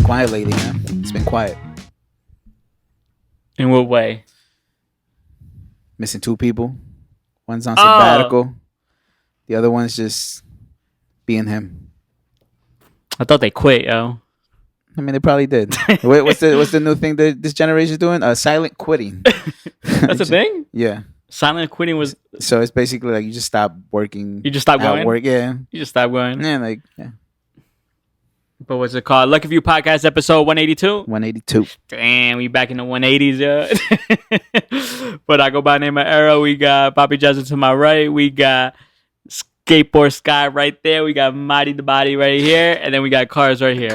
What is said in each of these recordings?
Quiet lately, man. It's been quiet. In what way? Missing 2 people. One's on sabbatical. The other one's just being him. I thought they quit, yo. I mean, they probably did. Wait, what's the new thing that this generation's doing? Silent quitting. That's a thing? Yeah. Silent quitting was... So it's basically like you just stop working. You just stop going? Work, yeah. You just stop going? Yeah, yeah. But what's it called? Lucky View Podcast episode 182? 182. Damn, we back in the 180s, yo. But I go by the name of Arrow. We got Papijohnson to my right. We got Skateboard Sky right there. We got Mahdi the Body right here. And then we got Carbs right here.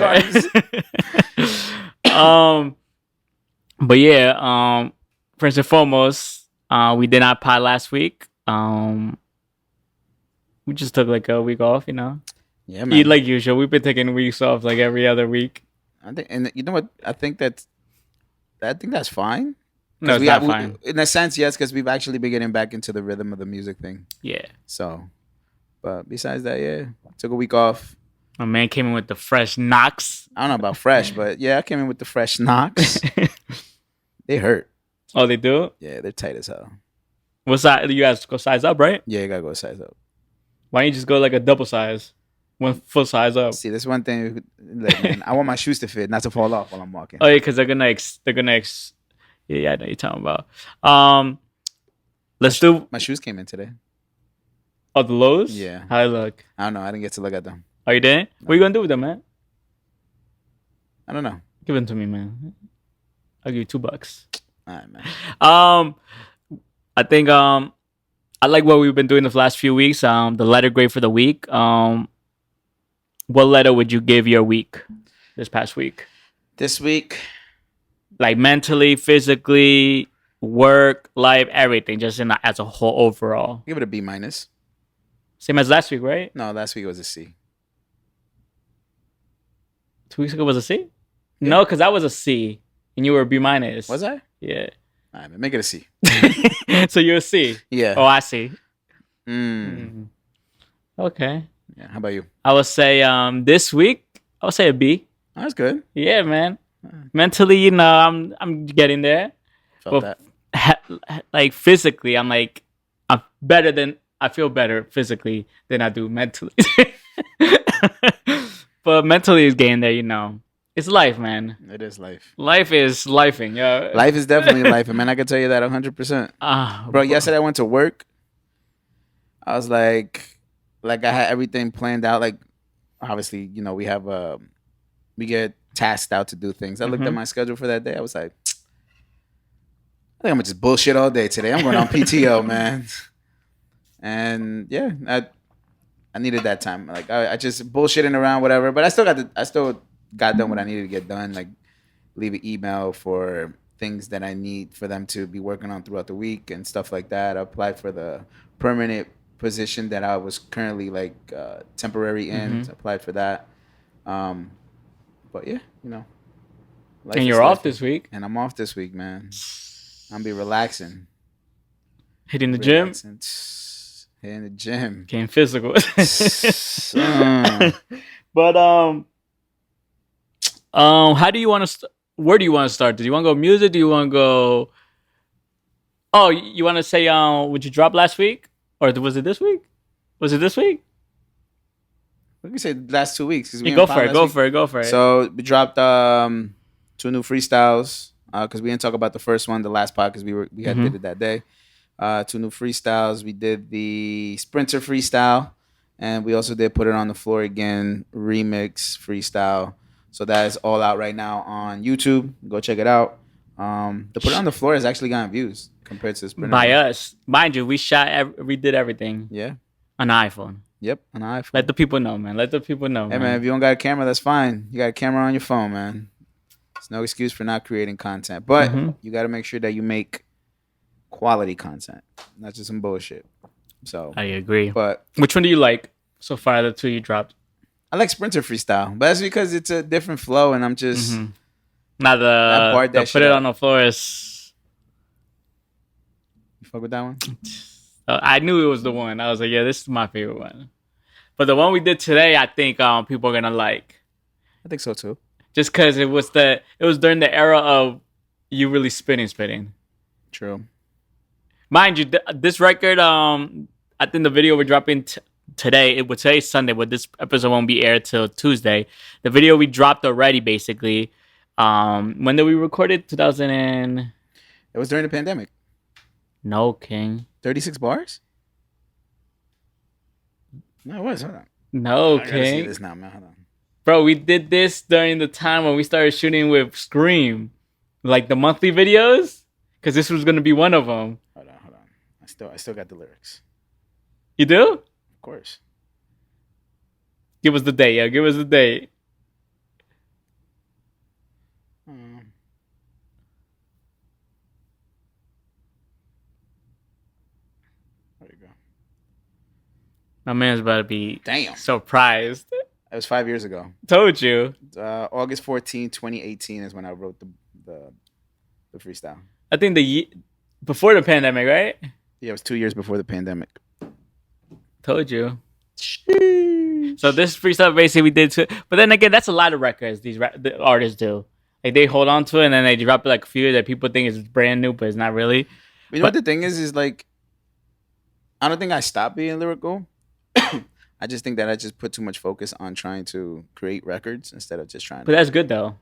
But yeah, first and foremost, we did not pod last week. We just took like a week off, you know. Yeah, man. Like usual, we've been taking weeks off like every other week. I think, and you know what? I think that's fine. No, it's not fine. In a sense, yes, because we've actually been getting back into the rhythm of the music thing. Yeah. So, but besides that, yeah, took a week off. My man came in with the fresh knocks. I don't know about fresh, but yeah, I came in with the fresh knocks. They hurt. Oh, they do? Yeah, they're tight as hell. What size? You guys go size up, right? Yeah, you gotta go size up. Why don't you just go like a double size? 1 full size up. See, there's one thing. Like, man, I want my shoes to fit, not to fall off while I'm walking. Oh yeah, because they're gonna yeah, I know you're talking about. Let's do. My shoes came in today. Oh, the lows. Yeah. How they look? I don't know. I didn't get to look at them. Oh, you didn't? No. What are you gonna do with them, man? I don't know. Give them to me, man. I'll give you $2. All right, man. I think I like what we've been doing the last few weeks. The letter grade for the week. What letter would you give your week this past week? This week? Like mentally, physically, work, life, everything, just as a whole overall. Give it a B minus. Same as last week, right? No, last week was a C. 2 weeks ago was a C? Yeah. No, because I was a C and you were a B minus. Was I? Yeah. All right, man, make it a C. So you're a C? Yeah. Oh, I see. Mm-hmm. Okay. Yeah. How about you? I would say this week, I would say a B. Oh, that's good. Yeah, man. Mentally, you know, I'm getting there. Felt but that. Like physically, I'm better than I feel better physically than I do mentally. But mentally is getting there, you know. It's life, man. It is life. Life is lifing, yo. Life is definitely life, man. I can tell you that 100%. Bro, yesterday I went to work. I was like I had everything planned out. Like, obviously, you know, we get tasked out to do things. I looked at my schedule for that day. I was like, I think I'm gonna just bullshit all day today. I'm going on PTO, man. And yeah, I needed that time. Like I just bullshitting around, whatever. But I still got done what I needed to get done. Like leave an email for things that I need for them to be working on throughout the week and stuff like that. I applied for the permanent position that I was currently like temporary in. So I applied for that. But yeah, you know. And you're off this week. And I'm off this week, man. I'm be relaxing. Hitting the gym. Hitting the gym. Getting physical. But how do you want to? Where do you want to start? Do you want to go music? Do you want to go? Oh, you want to say? Would you drop last week, or was it this week? Was it this week? We can say the last 2 weeks. Go for it. So we dropped 2 new freestyles because we didn't talk about the first one, the last pod, because we had did it that day. 2 new freestyles. We did the Sprinter freestyle, and we also did Put It on the Floor Again remix freestyle. So that is all out right now on YouTube. Go check it out. The Put It on the Floor has actually gotten views compared to Sprinter. By us, mind you, we did everything. Yeah, on an iPhone. Yep, an iPhone. Let the people know, man. Let the people know. Hey, man, if you don't got a camera, that's fine. You got a camera on your phone, man. It's no excuse for not creating content, but you got to make sure that you make quality content, not just some bullshit. So I agree. But which one do you like so far? The two you dropped. I like Sprinter Freestyle, but that's because it's a different flow, and I'm just now that part that put it on the floor is. You fuck with that one? I knew it was the one. I was like, yeah, this is my favorite one. But the one we did today, I think people are gonna like. I think so too. Just because it was during the era of you really spitting. True. Mind you, this record, I think the video we're dropping today, it would say Sunday, but this episode won't be aired till Tuesday. The video we dropped already, basically. When did we record it? 2000 and... It was during the pandemic. No, King. 36 bars? No, it was. Hold on. No, I King. gotta see this now, man. Hold on. Bro, we did this during the time when we started shooting with Scream. Like the monthly videos. Because this was going to be one of them. Hold on. I still got the lyrics. You do? Of course. Give us the date, yo. Give us the date. There you go. My man's about to be surprised. It was 5 years ago. Told you. August 14, 2018 is when I wrote the freestyle. I think before the pandemic, right? Yeah, it was 2 years before the pandemic. Told you. Sheesh. So this freestyle basically we did too. But then again, that's a lot of records the artists do. Like they hold on to it and then they drop like a few that people think is brand new, but it's not really. You know what the thing is like, I don't think I stopped being lyrical. I just think that I just put too much focus on trying to create records instead of just trying. But that's good though,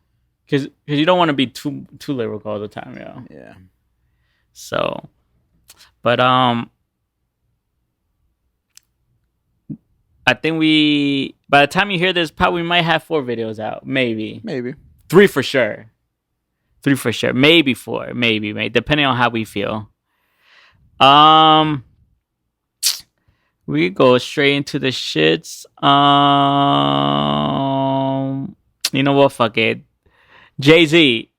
because you don't want to be too lyrical all the time, yo. Yeah. So, but I think by the time you hear this, probably might have 4 videos out, maybe 3 for sure, maybe 4, maybe depending on how we feel. We go straight into the shits. You know what? Fuck it. Jay-Z,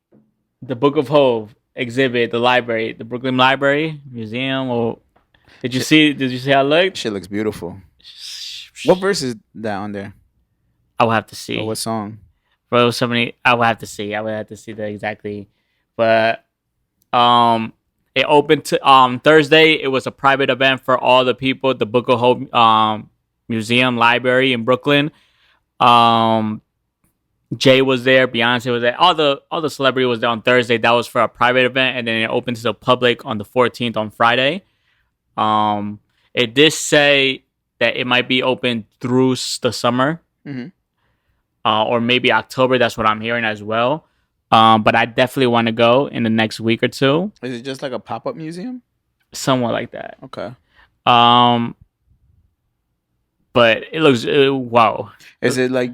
the Book of Hov exhibit, the library, the Brooklyn Library Museum. Or did you see how it looked? Shit looks beautiful. What verse is that on there? I will have to see. Or what song? Bro, I would have to see. I would have to see that exactly. But it opened to Thursday. It was a private event for all the people. The Book of Hov Museum Library in Brooklyn. Jay was there. Beyonce was there. All the celebrity was there on Thursday. That was for a private event, and then it opened to the public on the 14th on Friday. It did say that it might be open through the summer, or maybe October. That's what I'm hearing as well. But I definitely want to go in the next week or two. Is it just like a pop-up museum? Somewhat like that. Okay. But it looks wow. Is it like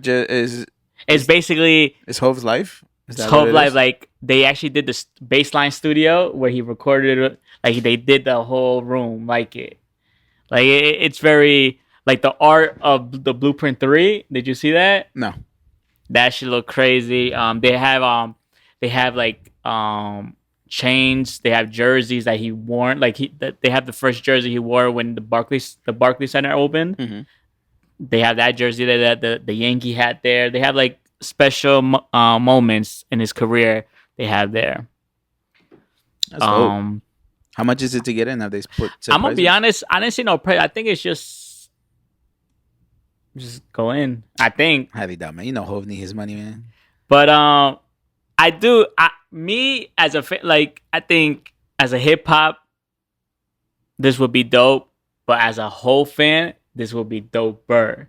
It's basically it's Hov's life. It's Hov's life. Like they actually did this baseline studio where he recorded it. Like they did the whole room like it. Like it's very like the art of the Blueprint 3. Did you see that? No. That should look crazy. They have like chains. They have jerseys that he wore. Like they have the first jersey he wore when the Barclays Center opened. Mm-hmm. They have that jersey that the Yankee hat there. They have like special moments in his career. They have there. That's dope. How much is it to get in? Have they put? I'm gonna be honest. I didn't see no price. I think it's just go in. I think. Highly doubt, man. You know Hov need his money, man. But I do. Me as a like, I think as a hip hop, this would be dope. But as a whole fan, this would be doper.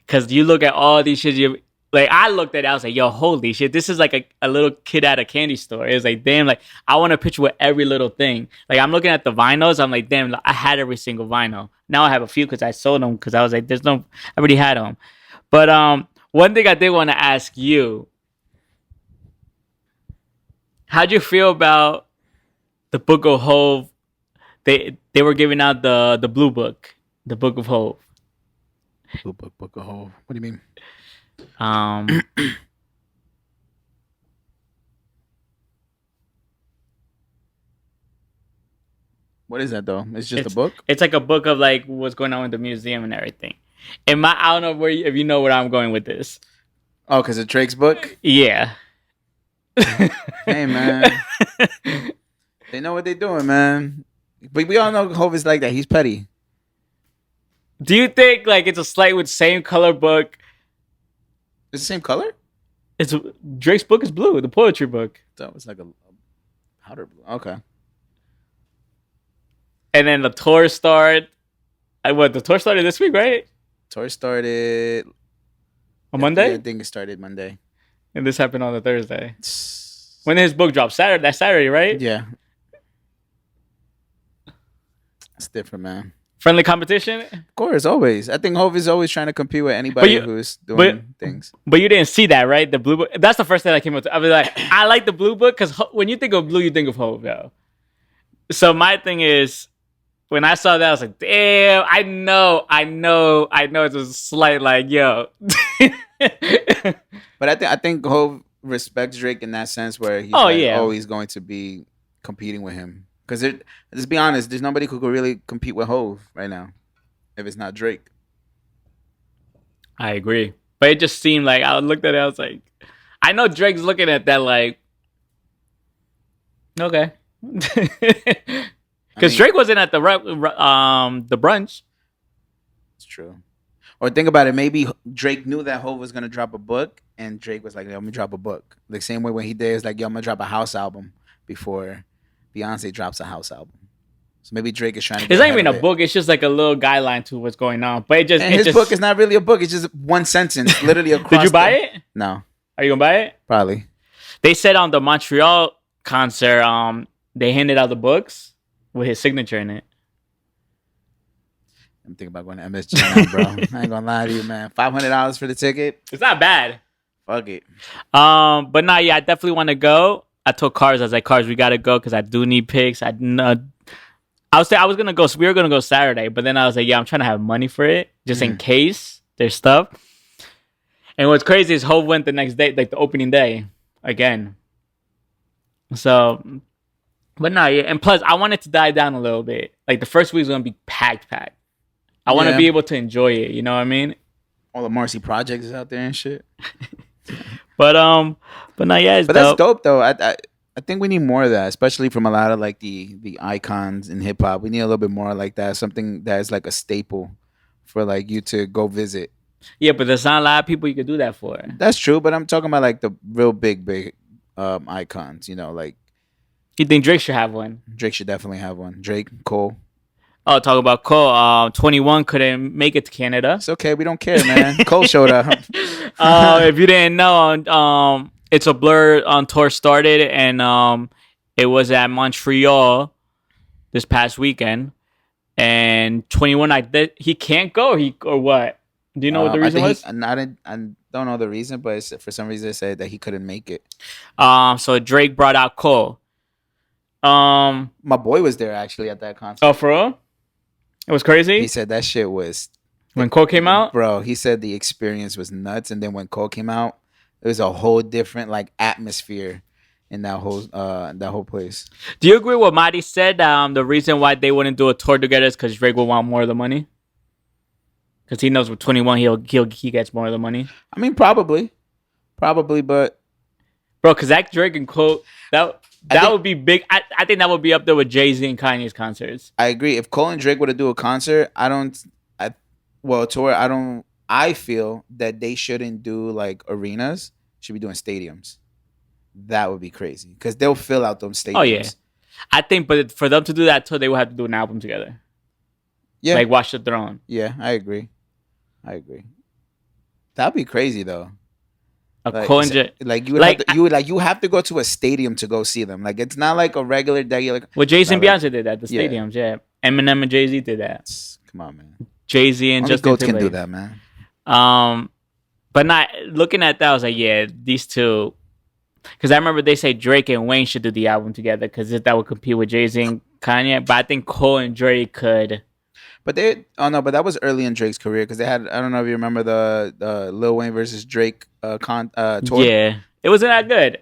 Because you look at all these shit. Like I looked at it, I was like, yo, holy shit, this is like a little kid at a candy store. It was like, damn, like I want a picture with every little thing. Like I'm looking at the vinyls, I'm like, damn, I had every single vinyl. Now I have a few because I sold them because I was like, I already had them. But one thing I did want to ask you, how'd you feel about the Book of Hov? They were giving out the blue book, the Book of Hov. Book of Hov. What do you mean? What is that though? It's just a book. It's like a book of like what's going on with the museum and everything. And I don't know if you know where I'm going with this. Oh, because it's Drake's book. Yeah. Hey man, they know what they're doing, man. But we all know Hov is like that. He's petty. Do you think like it's a slight with same color book? It's the same color. It's Drake's book is blue. The poetry book. That was like a powder blue. Okay. And then the tour started. The tour started this week, right? Tour started on Monday. Yeah, I think it started Monday. And this happened on the Thursday. When did his book drop? Saturday. That's Saturday, right? Yeah. It's different, man. Friendly competition? Of course, always. I think Hov is always trying to compete with anybody who's doing things. But you didn't see that, right? The blue book. That's the first thing I came up to. I was like, I like the blue book because when you think of blue, you think of Hov, though. So my thing is, when I saw that, I was like, damn, I know. It's a slight like, yo. But I think Hov respects Drake in that sense where he's always going to be competing with him. Because let's be honest, there's nobody who could really compete with Hov right now if it's not Drake. I agree. But it just seemed like, I looked at it, I was like, I know Drake's looking at that like, okay. Because Drake wasn't at the brunch. It's true. Or think about it, maybe Drake knew that Hov was going to drop a book, and Drake was like, yo, I'm going to drop a book. The same way when he did, it's like, yo, I'm going to drop a house album before Beyonce drops a house album. So maybe Drake is trying to get It's not even a book. It's just like a little guideline to what's going on. But his book is not really a book. It's just one sentence, literally across. Did you buy it? No. Are you going to buy it? Probably. They said on the Montreal concert, they handed out the books with his signature in it. I'm thinking about going to MSG now, bro. I ain't gonna lie to you, man. $500 for the ticket. It's not bad. Fuck it. But nah, yeah, I definitely want to go. I told Carbs, I was like, Carbs, we gotta go because I do need picks. I was gonna go. So we were gonna go Saturday, but then I was like, yeah, I'm trying to have money for it just in case there's stuff. And what's crazy is Hov went the next day, like the opening day again. So, but nah, yeah. And plus, I want it to die down a little bit. Like the first week's gonna be packed. I want to be able to enjoy it. You know what I mean? All the Marcy projects is out there and shit. But nah, yeah, it's but dope. That's dope though. I think we need more of that, especially from a lot of like the icons in hip hop. We need a little bit more like that. Something that is like a staple for like you to go visit. Yeah, but there's not a lot of people you could do that for. That's true, but I'm talking about like the real big icons. You know, like. You think Drake should have one? Drake should definitely have one. Drake, Cole. Oh, talk about Cole. 21 couldn't make it to Canada. It's okay. We don't care, man. Cole showed up. If you didn't know, It's a Blur on tour started, and it was at Montreal this past weekend. And 21, he can't go. Or what? Do you know what the reason was? I don't know the reason, but for some reason, they said that he couldn't make it. So Drake brought out Cole. My boy was there actually at that concert. Oh, for real? It was crazy? He said that shit was... When Cole came out? Bro, he said the experience was nuts. And then when Cole came out, it was a whole different like atmosphere in that whole place. Do you agree with what Mahdi said? The reason why they wouldn't do a tour together is because Drake will want more of the money? Because he knows with 21, he gets more of the money? I mean, probably, but... Bro, because that Drake and Cole... That would be big. I think that would be up there with Jay-Z and Kanye's concerts. I agree. If Cole and Drake were to do a concert, I feel that they shouldn't do like arenas. Should be doing stadiums. That would be crazy because they'll fill out those stadiums. Oh yeah, I think. But for them to do that tour, they would have to do an album together. Yeah, like Watch the Throne. Yeah, I agree. That'd be crazy though. You have to go to a stadium to go see them. Like it's not like a regular day. Like Jay-Z and Beyonce did that. The stadiums, yeah. Eminem and Jay-Z did that. Come on, man. Jay-Z and Justin Timberlake can do that, man. But not looking at that, I was like, yeah, these two. Because I remember they say Drake and Wayne should do the album together because that would compete with Jay-Z and Kanye. But I think Cole and Drake could. But but that was early in Drake's career because they had, I don't know if you remember the Lil Wayne versus Drake tour. Yeah, it wasn't that good.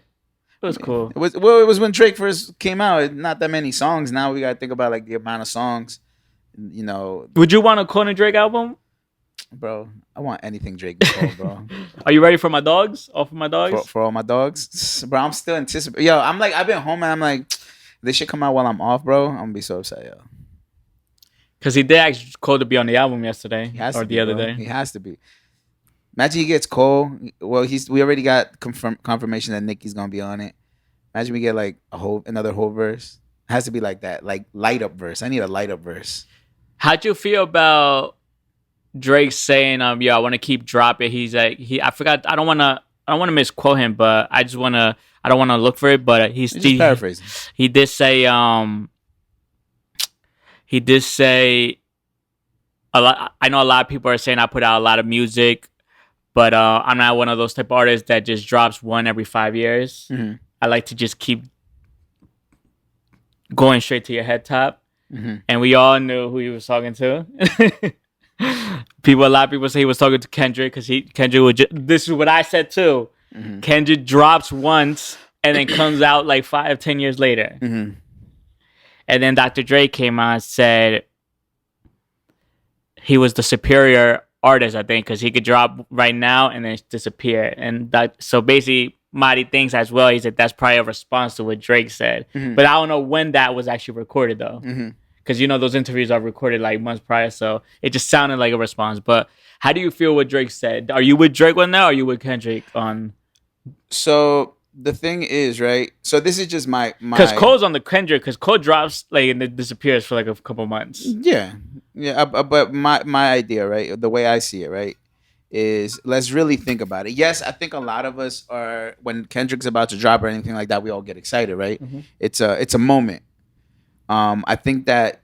It was cool. It was when Drake first came out. Not that many songs. Now we gotta think about like the amount of songs. You know. Would you want a Cole and Drake album? Bro, I want anything Drake to Cole, bro. Are you ready for my dogs? All for my dogs? For all my dogs? Bro, I'm still anticipating. Yo, I'm like, I've been home and I'm like, this shit come out while I'm off, bro. I'm gonna be so upset, yo. Because he did ask Cole to be on the album yesterday Or the other day. He has to be. Imagine he gets Cole. Well, we already got confirmation that Nicki's gonna be on it. Imagine we get like another whole verse. It has to be like that, like light up verse. I need a light up verse. How'd you feel about Drake saying, "Yo, I want to keep dropping"? He's like, I forgot. I don't want to misquote him, but I don't want to look for it. But he's just paraphrasing. He did say, a lot. I know a lot of people are saying I put out a lot of music, but I'm not one of those type of artists that just drops one every 5 years. Mm-hmm. I like to just keep going straight to your head top. Mm-hmm. And we all knew who he was talking to. A lot of people say he was talking to Kendrick because Kendrick would. This is what I said too. Mm-hmm. Kendrick drops once and then comes out like 5-10 years later. Mm-hmm. And then Dr. Dre came on and said he was the superior artist, I think, because he could drop right now and then disappear. And so basically, Mahdi thinks as well. He said that's probably a response to what Drake said. Mm-hmm. But I don't know when that was actually recorded, though. Mm-hmm. Because, those interviews are recorded like months prior. So it just sounded like a response. But how do you feel what Drake said? Are you with Drake on that or are you with Kendrick on? So the thing is, right? So this is just my. Because Cole's on the Kendrick. Because Cole drops like and it disappears for like a couple months. Yeah. But my idea, right? The way I see it, right? Is let's really think about it. Yes, I think a lot of us are, when Kendrick's about to drop or anything like that, we all get excited, right? Mm-hmm. It's a moment. I think that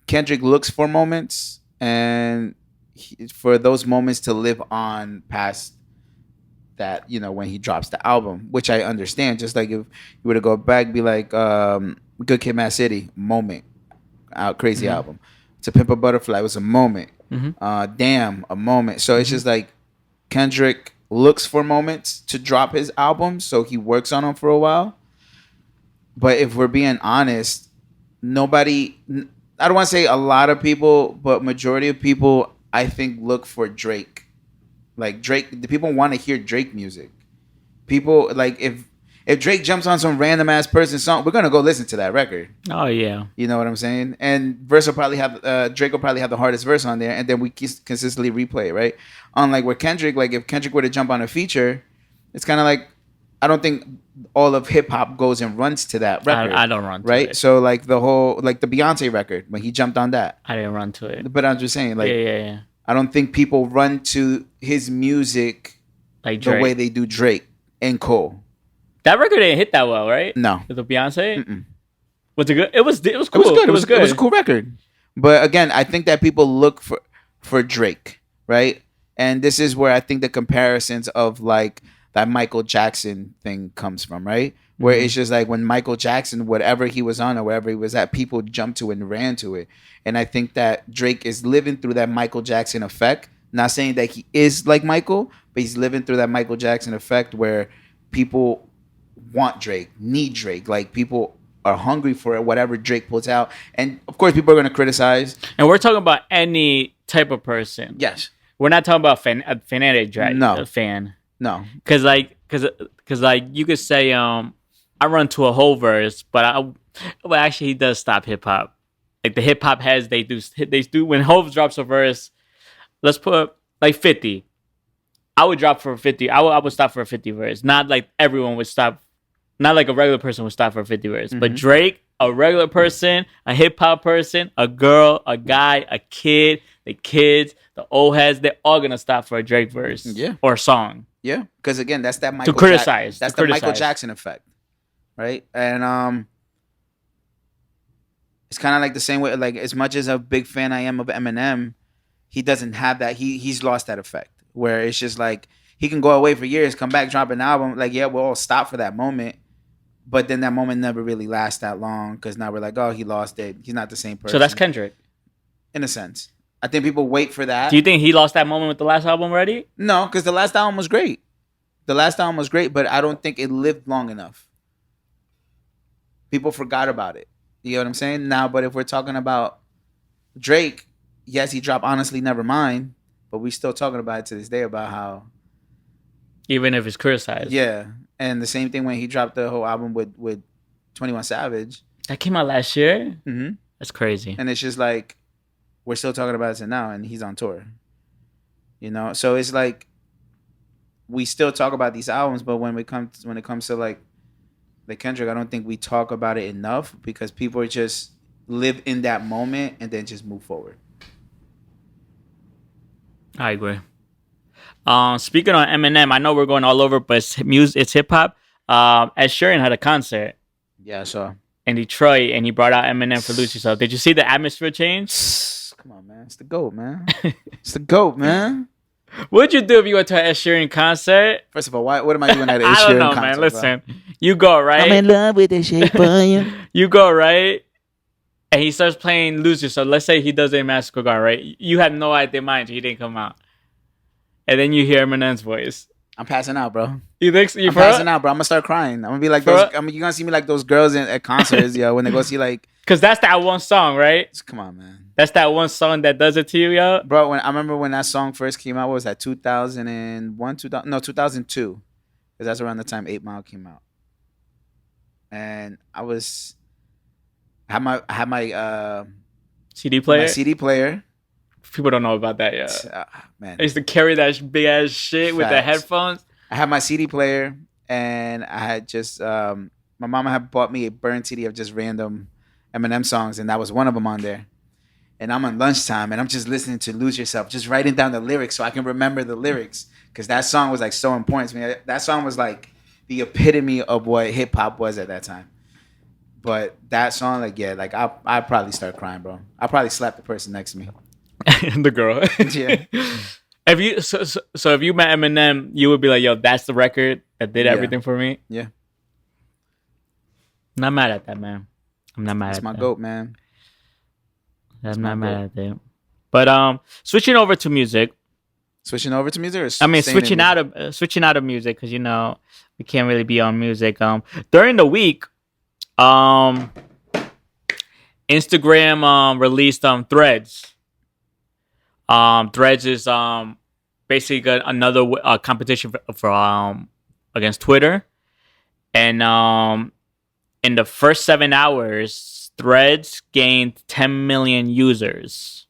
Kendrick looks for moments and for those moments to live on past that, when he drops the album, which I understand. Just like if you were to go back, be like Good Kid, Mad City, moment, crazy Mm-hmm. album. To Pimp a Butterfly was a moment. Mm-hmm. Damn, a moment. So it's just like Kendrick looks for moments to drop his albums, so he works on them for a while. But if we're being honest, nobody, I don't want to say a lot of people, but majority of people, I think, look for Drake. Like Drake, the people want to hear Drake music. People, like, if Drake jumps on some random ass person song, we're gonna go listen to that record. Oh yeah, you know what I'm saying. And Drake will probably have the hardest verse on there, and then we consistently replay it, right? Unlike with Kendrick, like if Kendrick were to jump on a feature, it's kind of like I don't think all of hip hop goes and runs to that record. I don't run to right? it. So like the whole the Beyonce record when he jumped on that, I didn't run to it. But I'm just saying, like, yeah. I don't think people run to his music like Drake. The way they do Drake and Cole. That record didn't hit that well, right? No. The Beyonce? Mm-mm. Was it good? It was cool. It was good. It was a cool record. But again, I think that people look for Drake, right? And this is where I think the comparisons of like that Michael Jackson thing comes from, right? Where it's just like when Michael Jackson, whatever he was on or wherever he was at, people jumped to it and ran to it. And I think that Drake is living through that Michael Jackson effect. Not saying that he is like Michael, but he's living through that Michael Jackson effect where people want Drake, need Drake. Like people are hungry for it, whatever Drake puts out. And of course, people are going to criticize. And we're talking about any type of person. Yes. We're not talking about a fanatic Drake. No. A fan. No. Because you could say, I run to a whole verse, but actually he does stop hip hop. Like the hip hop heads, they do when Hov drops a verse. Let's put like 50. I would drop for a 50. I would stop for a 50 verse. Not like everyone would stop. Not like a regular person would stop for a 50 verse. Mm-hmm. But Drake, a regular person, a hip hop person, a girl, a guy, a kid, the kids, the old heads, they're all gonna stop for a Drake verse, or song. Yeah, because again, that's that Michael. To criticize. That's the Michael Jackson effect, right? And it's kind of like the same way. Like as much as a big fan I am of Eminem, he doesn't have that. He's lost that effect where it's just like he can go away for years, come back, drop an album. Like yeah, we'll all stop for that moment. But then that moment never really lasts that long because now we're like, oh, he lost it. He's not the same person. So that's Kendrick. In a sense. I think people wait for that. Do you think he lost that moment with the last album already? No, because the last album was great. The last album was great, but I don't think it lived long enough. People forgot about it. You know what I'm saying? Now, but if we're talking about Drake, yes, he dropped Honestly Nevermind, but we still talking about it to this day about how, even if it's criticized. Yeah, and the same thing when he dropped the whole album with 21 Savage. That came out last year? Mm-hmm. That's crazy. And it's just like, we're still talking about it now, and he's on tour. You know? So it's like, we still talk about these albums, but when it comes to like Kendrick, I don't think we talk about it enough because people are just live in that moment and then just move forward. I agree. Speaking on Eminem, I know we're going all over, but it's hip hop. Ed Sheeran had a concert. Yeah, I saw. In Detroit, and he brought out Eminem for Lose Yourself. Did you see the atmosphere change? Come on, man. It's the GOAT, man. It's the GOAT, man. What'd you do if you went to an Ed Sheeran concert? First of all, what am I doing at an Ed Sheeran concert? I don't know, concert, man. Listen, you go, right? I'm in love with the shape of you. You go, right? And he starts playing Lose Yourself. Let's say he does a Massacre Garden, right? You had no idea, mind you, he didn't come out. And then you hear Eminem's voice. I'm passing out, bro. You think I'm passing out, bro. I'm gonna start crying. I'm gonna be like those. You're gonna see me like those girls at concerts, yo, when they go see like. Cause that's that one song, right? Come on, man. That's that one song that does it to you, yo. Bro, I remember when that song first came out. What was that? 2001, 2002, because that's around the time 8 Mile came out. And I had my CD player. My CD player. People don't know about that yet. Man, I used to carry that big ass shit with the headphones. I had my CD player, and I had just my mama had bought me a burned CD of just random Eminem songs, and that was one of them on there. And I'm on lunchtime, and I'm just listening to Lose Yourself, just writing down the lyrics so I can remember the lyrics, because that song was like so important to me. That song was like the epitome of what hip hop was at that time. But that song, like, yeah, like I'd probably start crying, bro. I'll probably slap the person next to me. The girl. Yeah. If you if you met Eminem, you would be like, yo, that's the record that did everything for me. Yeah. I'm not mad at that, man. I'm not mad at that. It's my GOAT, man. I'm not mad at that. But switching over to music. Switching over to music, or switching out of music, because we can't really be on music. During the week, Instagram released Threads. Threads is basically another competition for against Twitter, and in the first 7 hours, Threads gained 10 million users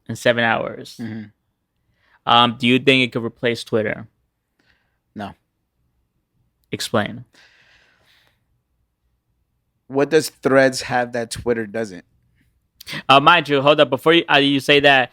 in 7 hours. Mm-hmm. Do you think it could replace Twitter? No. Explain. What does Threads have that Twitter doesn't? Mind you, hold up. Before you say that,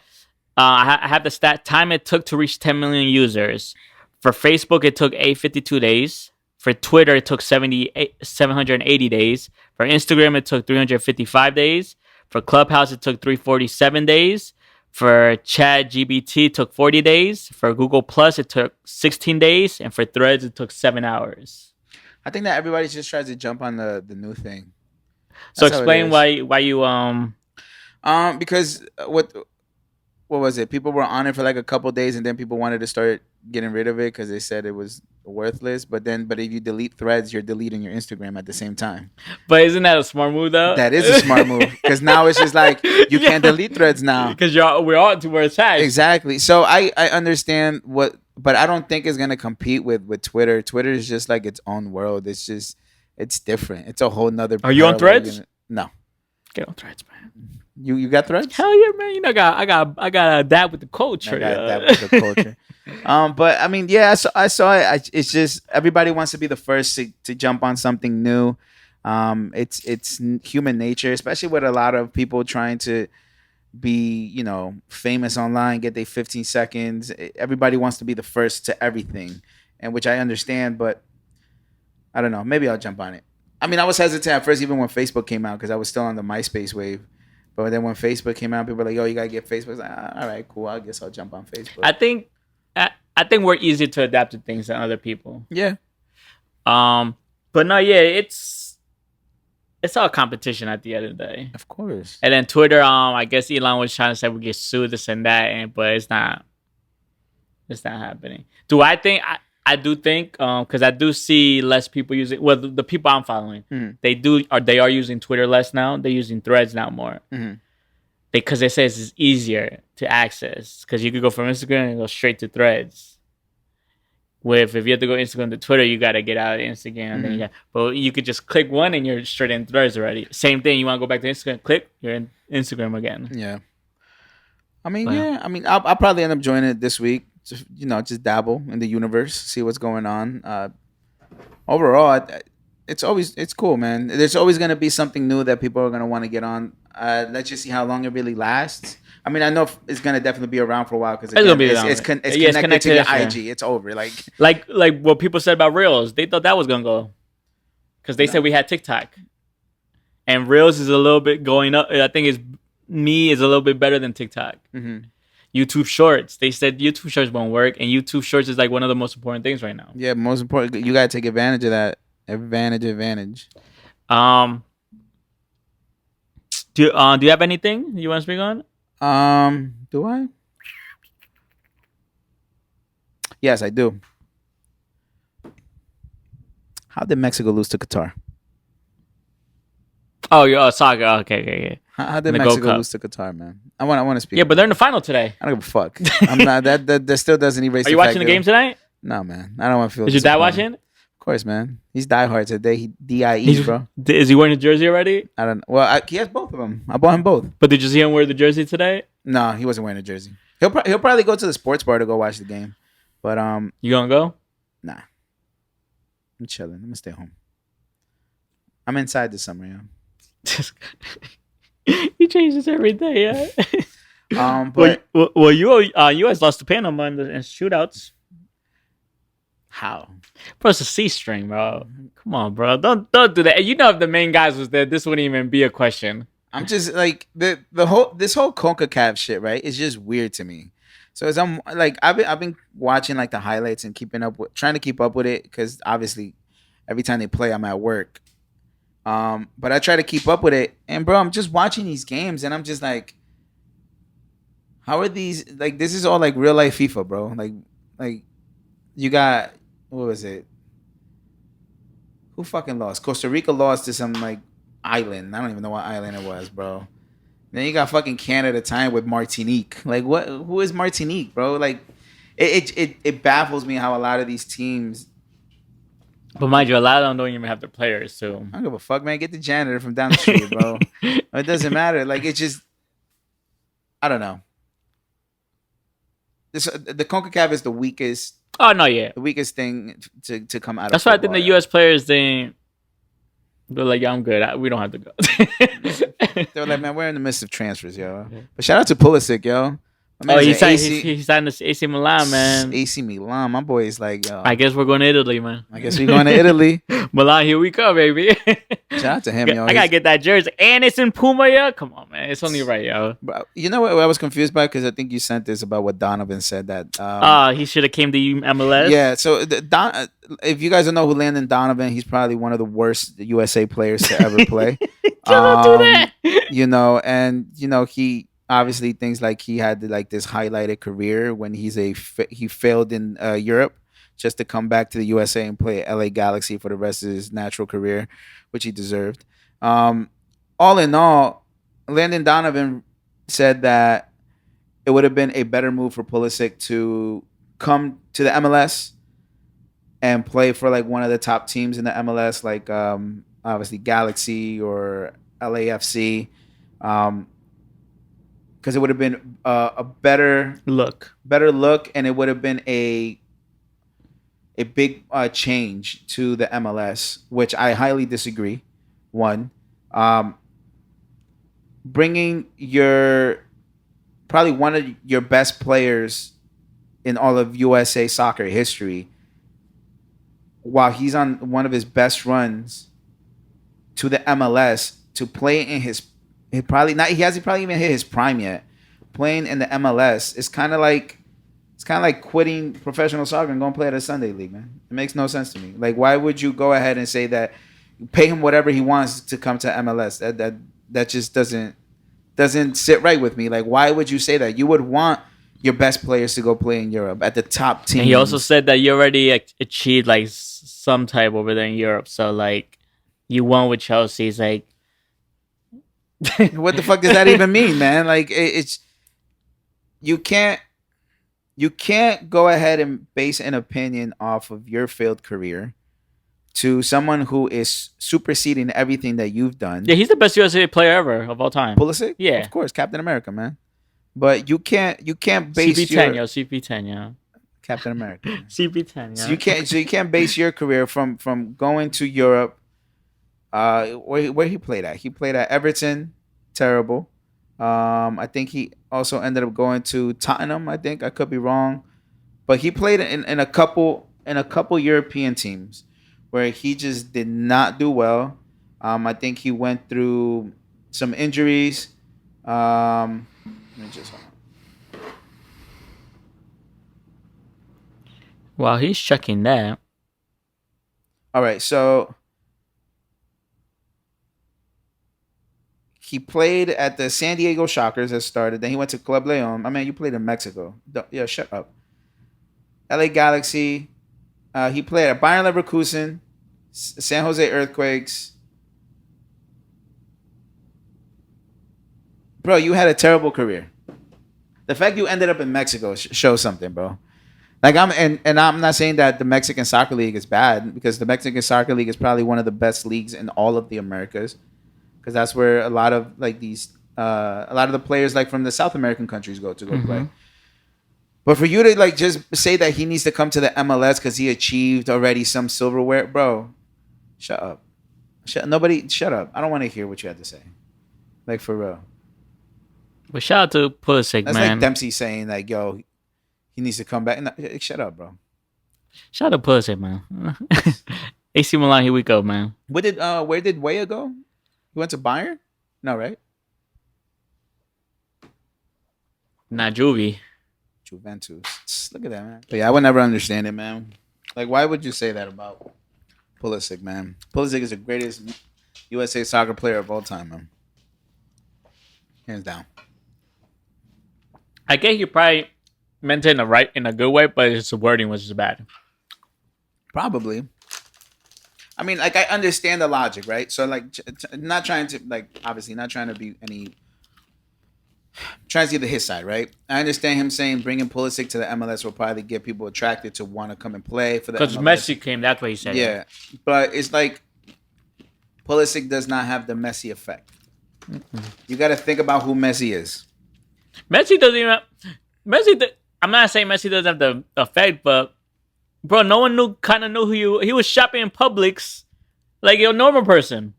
I have the stat time it took to reach 10 million users. For Facebook, it took 852 days. For Twitter, it took 780 days. For Instagram, it took 355 days. For Clubhouse, it took 347 days. For ChatGPT, it took 40 days. For Google Plus, it took 16 days. And for Threads, it took 7 hours. I think that everybody just tries to jump on the new thing. So explain why you because what was it? People were on it for like a couple days, and then people wanted to start getting rid of it because they said it was worthless. But if you delete Threads, you're deleting your Instagram at the same time. But isn't that a smart move though? That is a smart move, because now it's just like you can't delete Threads now because we're all to where it's at. Exactly. So I understand but I don't think it's gonna compete with Twitter. Twitter is just like its own world. It's different. It's a whole nother. Are you on Threads? No. Get on Threads, man. You got Threads? Hell yeah, man. I got adapt with the culture. I got adapt with the culture. But I mean, yeah, I saw it. It's just everybody wants to be the first to jump on something new. It's human nature, especially with a lot of people trying to be, famous online, get their 15 seconds. Everybody wants to be the first to everything, and which I understand, but I don't know. Maybe I'll jump on it. I mean, I was hesitant at first, even when Facebook came out, because I was still on the MySpace wave. But then when Facebook came out, people were like, "Yo, you gotta get Facebook." I was like, all right, cool. I guess I'll jump on Facebook. I think we're easier to adapt to things than other people. Yeah. But no, yeah, it's all competition at the end of the day. Of course. And then Twitter, I guess Elon was trying to say we get sued, this and that, but it's not happening. Do I think I do think because I do see less people using. Well, the people I'm following, they are using Twitter less now. They're using Threads now more. Because it says it's easier to access because you could go from Instagram and go straight to Threads. With if you have to go Instagram to Twitter, you got to get out of Instagram. Then but you could just click one and you're straight in Threads already. Same thing. You want to go back to Instagram, click, you're in Instagram again. Yeah. I mean, I'll probably end up joining it this week. Just dabble in the universe, see what's going on. Overall, it's cool, man. There's always gonna be something new that people are gonna want to get on. Let's just see how long it really lasts. I mean, I know it's gonna definitely be around for a while because it's connected to your IG. It's over, like what people said about Reels. They thought that was gonna go because they said we had TikTok, and Reels is a little bit going up. I think is a little bit better than TikTok. YouTube Shorts. They said YouTube Shorts won't work, and YouTube Shorts is like one of the most important things right now. Yeah, most important. You gotta take advantage of that. Advantage. Do you have anything you want to speak on? Do I? Yes, I do. How did Mexico lose to Qatar? Oh, soccer. Okay. How did Mexico lose to Qatar, man? I want to speak. Yeah, but they're in the final today. I don't give a fuck. I'm not. That still doesn't erase. Are you watching the game tonight? No, man. I don't want to feel. Is your dad watching? Of course, man. He's diehard today. He DIE, bro. Is he wearing a jersey already? I don't know. Well, he has both of them. I bought him both. But did you see him wear the jersey today? No, he wasn't wearing a jersey. He'll probably go to the sports bar to go watch the game. But you gonna go? Nah. I'm chilling. I'm gonna stay home. I'm inside this summer, yeah. He changes every day, yeah. But US lost to Panama in shootouts. How? Bro, it's a C string, bro. Come on, bro. Don't do that. You know, if the main guys was there, this wouldn't even be a question. I'm just like this whole CONCACAF shit, right? It's just weird to me. So as I'm like, I've been watching like the highlights and trying to keep up with it because obviously every time they play, I'm at work. But I try to keep up with it, and bro, I'm just watching these games, and I'm just like, how are these? Like, this is all like real life FIFA, bro. Like you got, what was it? Who fucking lost? Costa Rica lost to some like island. I don't even know what island it was, bro. Then you got fucking Canada tying with Martinique. Like, what? Who is Martinique, bro? Like, it baffles me how a lot of these teams. But mind you, a lot of them don't even have their players, so. I don't give a fuck, man. Get the janitor from down the street, bro. It doesn't matter. Like, it's just, I don't know. The CONCACAF is the weakest. Oh, no, yeah. The weakest thing to come out of. That's why I think the U.S. players, they're like, yeah, I'm good. We don't have to go. They're like, man, we're in the midst of transfers, yo. But shout out to Pulisic, yo. He signed this AC Milan, man. AC Milan, my boy is like, yo. I guess we're going to Italy, man. I guess we're going to Italy. Milan, here we come, baby. Shout out to him, yo. I gotta get that jersey, and it's in Puma, yo. Come on, man. It's only right, yo. Bro, you know what I was confused by? Because I think you sent this about what Donovan said that. He should have came to MLS. Yeah. So if you guys don't know who Landon Donovan, he's probably one of the worst USA players to ever play. Don't do that. He obviously thinks like he had like this highlighted career when he failed in Europe just to come back to the USA and play LA Galaxy for the rest of his natural career, which he deserved. All in all, Landon Donovan said that it would have been a better move for Pulisic to come to the MLS and play for like one of the top teams in the MLS, like obviously Galaxy or LAFC. Because it would have been a better look, and it would have been a big change to the MLS, which I highly disagree. One, bringing probably one of your best players in all of USA soccer history, while he's on one of his best runs, to the MLS to play in his. He hasn't probably even hit his prime yet. Playing in the MLS is kind of like quitting professional soccer and going to play at a Sunday league, man. It makes no sense to me. Like, why would you go ahead and say that, pay him whatever he wants to come to MLS? That just doesn't sit right with me. Like, why would you say that? You would want your best players to go play in Europe at the top teams. And he also said that you already achieved like some type over there in Europe. So like, you won with Chelsea. It's like, what the fuck does that even mean, man? Like it's you can't go ahead and base an opinion off of your failed career to someone who is superseding everything that you've done. Yeah, he's the best USA player ever of all time. Pulisic? Yeah, of course, Captain America, man. But you can't base CP10, CP10, yeah. Captain America. CP10, yeah. So you can't base your career from going to Europe. Where he played at? He played at Everton. Terrible. I think he also ended up going to Tottenham. I think I could be wrong, but he played in a couple European teams where he just did not do well. I think he went through some injuries. Let me just hold on. While he's checking that. All right, so he played at the San Diego Shockers that started. Then he went to Club Leon. I mean, you played in Mexico. Yeah, shut up. LA Galaxy. He played at Bayern Leverkusen, San Jose Earthquakes. Bro, you had a terrible career. The fact you ended up in Mexico shows something, bro. Like I'm not saying that the Mexican Soccer League is bad, because the Mexican Soccer League is probably one of the best leagues in all of the Americas, because that's where a lot of like a lot of the players like from the South American countries go play. But for you to like just say that he needs to come to the MLS because he achieved already some silverware, bro, shut up. Shut up. I don't want to hear what you had to say. Like, for real. But shout out to Pulisic, That's man. like Dempsey saying like, yo, he needs to come back. No, shut up, bro. Shout out to Pulisic, man. AC Milan, here we go, man. Where did Weah go? He went to Bayern? No, right? Not Juvie. Juventus. Look at that, man. But yeah, I would never understand it, man. Like, why would you say that about Pulisic, man? Pulisic is the greatest USA soccer player of all time, man. Hands down. I guess you probably meant it in a good way, but his wording was just bad. Probably. I mean, like, I understand the logic, right? So, like, not trying to, like, obviously not trying to be any... Trying to get to his side, right? I understand him saying bringing Pulisic to the MLS will probably get people attracted to want to come and play for the MLS. Because Messi came, that's what he said. Yeah. But it's like Pulisic does not have the Messi effect. Mm-hmm. You got to think about who Messi is. Messi doesn't even... I'm not saying Messi doesn't have the effect, but bro, no one knew who he was shopping in Publix like a normal person.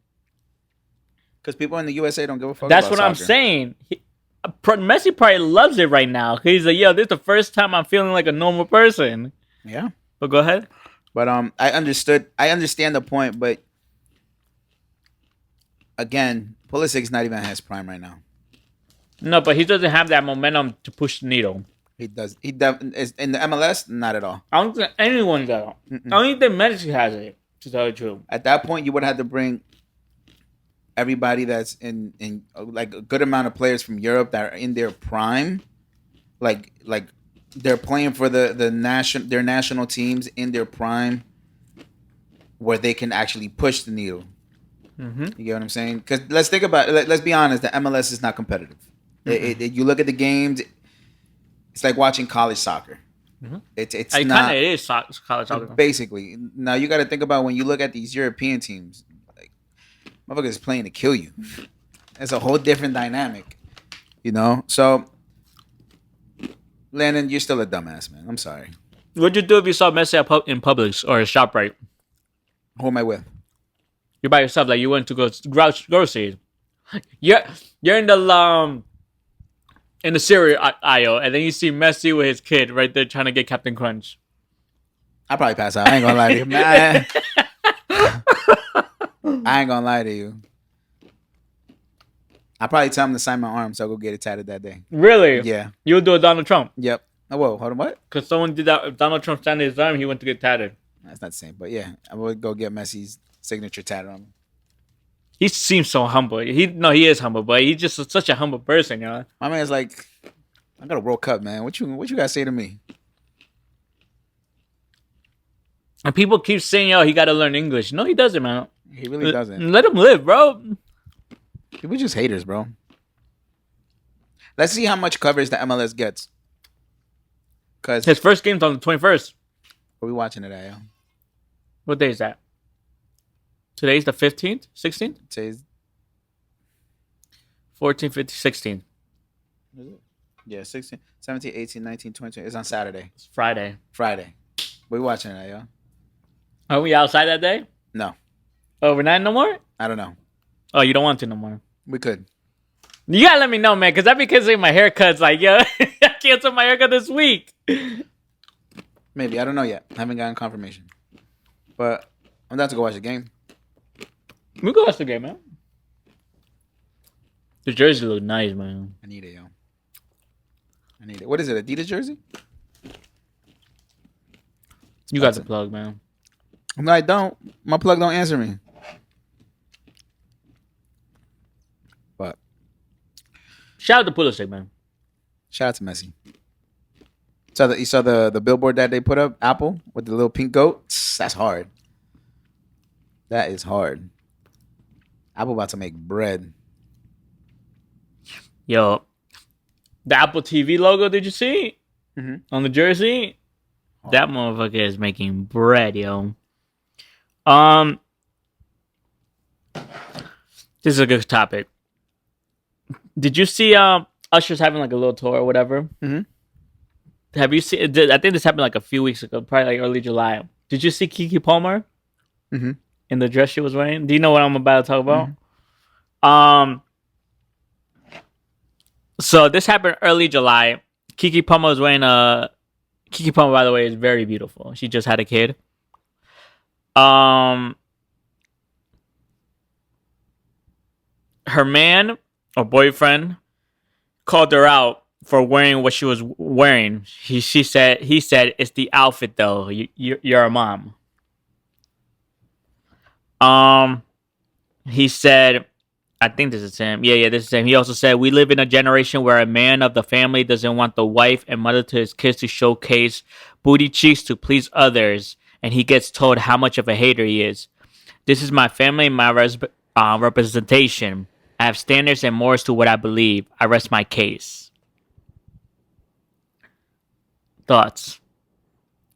Because people in the USA don't give a fuck That's about what soccer. I'm saying. Messi probably loves it right now. He's like, yo, this is the first time I'm feeling like a normal person. Yeah. But go ahead. But I understand the point, but again, Pulisic's not even at his prime right now. No, but he doesn't have that momentum to push the needle. He does. Is in the MLS, not at all. I don't think anyone does. I don't think Messi has it, to tell you the truth. At that point, you would have to bring everybody that's in like a good amount of players from Europe that are in their prime, like they're playing for their national teams in their prime, where they can actually push the needle. Mm-hmm. You get what I'm saying? Because let's think about it. Let's be honest. The MLS is not competitive. Mm-hmm. You look at the games. It's like watching college soccer. Mm-hmm. It's not. It is college soccer. Basically, now you got to think about when you look at these European teams. Motherfuckers is playing to kill you. It's a whole different dynamic, you know? So, Landon, you're still a dumbass, man. I'm sorry. What'd you do if you saw Messi in Publix or a ShopRite? Who am I with? You're by yourself, like you went to go groceries. You're in the cereal aisle, and then you see Messi with his kid right there trying to get Captain Crunch. I'll probably pass out. I ain't gonna lie to you, man. I ain't gonna lie to you. I'll probably tell him to sign my arm so I'll go get it tatted that day. Really? Yeah. You would do it Donald Trump? Yep. Oh, whoa, hold on, what? Because someone did that. If Donald Trump signed his arm, he went to get tatted. That's not the same, but yeah. I would go get Messi's signature tatted on me. He seems so humble. He is humble, but he's just such a humble person, you know? My man's like I got a World Cup, man. What you gotta say to me? And people keep saying, "Yo, he got to learn English." No, he doesn't, man. He really doesn't. Let him live, bro. People just haters, bro. Let's see how much coverage the MLS gets. Cause his first game's on the 21st. Are we watching it at, yo? What day is that? Today's the 15th? 16th? Today's 14, 15, 16th. Yeah, 16, 17, 18, 19, 20. It's on Saturday. It's Friday. We watching it, yo. Are we outside that day? No. Oh, we're not no more? I don't know. Oh, you don't want to no more? We could. You gotta let me know, man, because that because my haircut's like, yo, I canceled my haircut this week. Maybe. I don't know yet. I haven't gotten confirmation. But I'm down to go watch the game. We go watch the game, man. The jersey look nice, man. I need it, yo. I need it. What is it? Adidas jersey? You got the plug, man. No, I don't. My plug don't answer me. But shout out to Pulisic, man. Shout out to Messi. You saw the billboard that they put up, Apple, with the little pink goat? That's hard. That is hard. Apple about to make bread. Yo, the Apple TV logo, did you see? Mm-hmm. On the jersey? Oh. That motherfucker is making bread, yo. This is a good topic. Did you see Usher's having like a little tour or whatever? Mm-hmm. Have you seen? I think this happened like a few weeks ago, probably like early July. Did you see Keke Palmer in the dress she was wearing? Do you know what I'm about to talk about? Mm-hmm. So this happened early July. Keke Palmer was wearing a. Keke Palmer, by the way, is very beautiful. She just had a kid. Her man or boyfriend called her out for wearing what she was wearing. He said it's the outfit though. You're a mom. He said, I think this is him. Yeah, this is him. He also said, we live in a generation where a man of the family doesn't want the wife and mother to his kids to showcase booty cheeks to please others, and he gets told how much of a hater he is. This is my family and my representation. I have standards and morals to what I believe. I rest my case. Thoughts?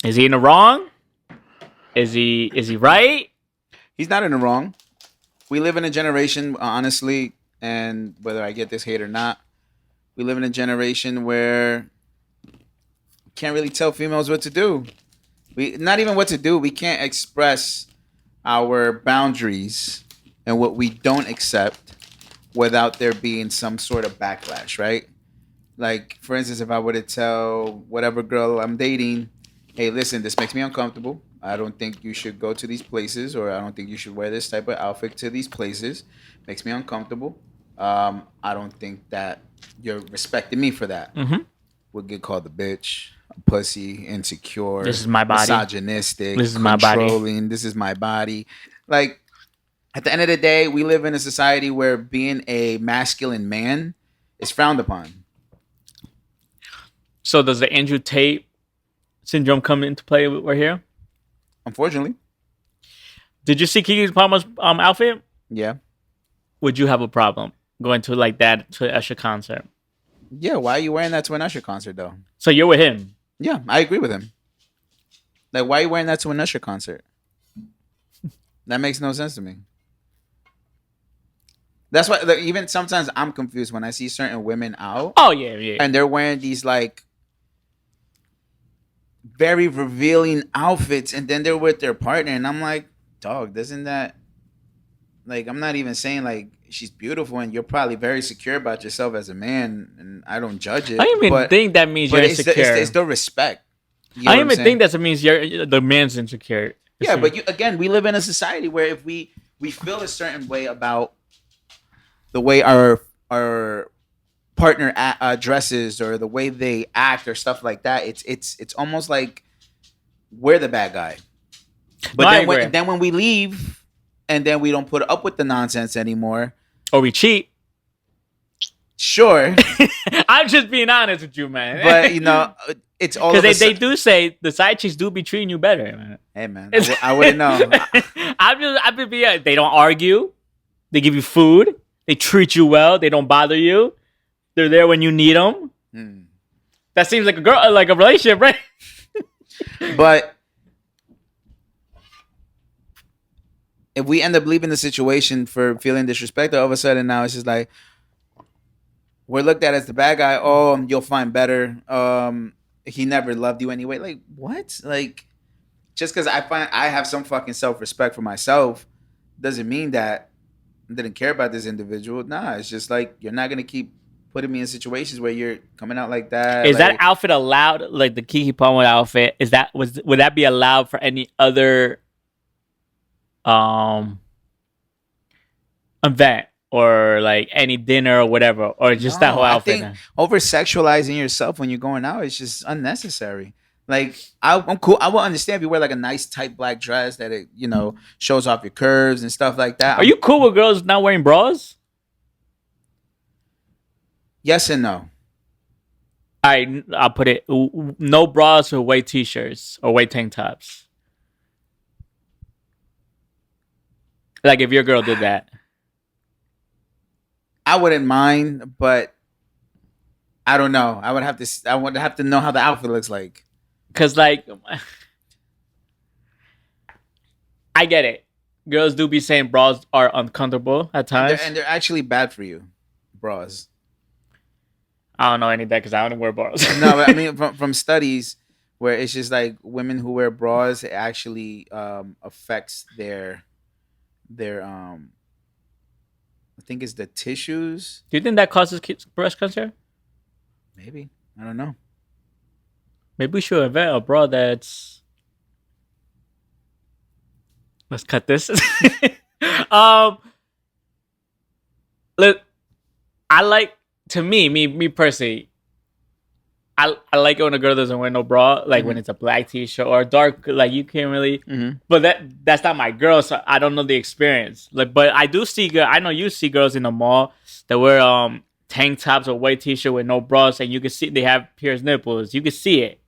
Is he in the wrong? Is he right? He's not in the wrong. We live in a generation, honestly, and whether I get this hate or not, we live in a generation where you can't really tell females what to do. Not even what to do. We can't express our boundaries and what we don't accept without there being some sort of backlash, right? Like, for instance, if I were to tell whatever girl I'm dating, hey, listen, this makes me uncomfortable. I don't think you should go to these places, or I don't think you should wear this type of outfit to these places. Makes me uncomfortable. I don't think that you're respecting me for that. Mm-hmm. We'll get called a bitch, a pussy, insecure. This is my body. Misogynistic. This is my body. This is my body. Like, at the end of the day, we live in a society where being a masculine man is frowned upon. So does the Andrew Tate syndrome come into play right here? Unfortunately. Did you see Keke Palmer's outfit? Yeah. Would you have a problem going to like that to an Usher concert? Yeah, why are you wearing that to an Usher concert though? So you're with him? Yeah, I agree with him. Like, why are you wearing that to an Usher concert? That makes no sense to me. That's why, like, even sometimes I'm confused when I see certain women out. Oh yeah. And they're wearing these like very revealing outfits, and then they're with their partner, and I'm like, dog, doesn't that, like, I'm not even saying like she's beautiful and you're probably very secure about yourself as a man, and I don't judge it. I don't even think that means you're insecure. It's the respect. You know I don't even think that means the man's insecure. Yeah, but again, we live in a society where if we feel a certain way about the way our partner dresses or the way they act or stuff like that, it's almost like we're the bad guy. But then when we leave and then we don't put up with the nonsense anymore, or we cheat, Sure. I'm just being honest with you, man. But it's all because they do say the side chicks do be treating you better, man. Hey, man, I wouldn't know. I've been being. They don't argue. They give you food. They treat you well. They don't bother you. They're there when you need them. That seems like a relationship, right? But if we end up leaving the situation for feeling disrespected, all of a sudden now it's just like we're looked at as the bad guy. Oh, you'll find better. He never loved you anyway. Like what? Like just because I have some fucking self-respect for myself doesn't mean that I didn't care about this individual. Nah, it's just like you're not gonna keep putting me in situations where you're coming out like that. Is that outfit allowed? Like the Keke Palmer outfit? Would that be allowed for any other event or like any dinner or whatever, or just that whole outfit? I think over sexualizing yourself when you're going out is just unnecessary. Like I'm cool. I will understand if you wear like a nice tight black dress that it shows off your curves and stuff like that. Are you cool with girls not wearing bras? Yes and no. All right, I'll put it. No bras or white t-shirts or white tank tops. Like if your girl did that. I wouldn't mind, but I don't know. I would have to know how the outfit looks like. Cause like, I get it. Girls do be saying bras are uncomfortable at times, and they're actually bad for you, bras. I don't know any of that because I don't wear bras. No, but I mean from studies where it's just like women who wear bras, it actually affects their I think it's the tissues. Do you think that causes breast cancer? Maybe. I don't know. Maybe we should invent a bra that's. Let's cut this. Look, I like. To me personally, I like it when a girl doesn't wear no bra, like when it's a black t-shirt or a dark, like you can't really. But that's not my girl, so I don't know the experience. Like, but I do see I know you see girls in the mall that wear tank tops or white t-shirt with no bras, and you can see they have pierced nipples. You can see it,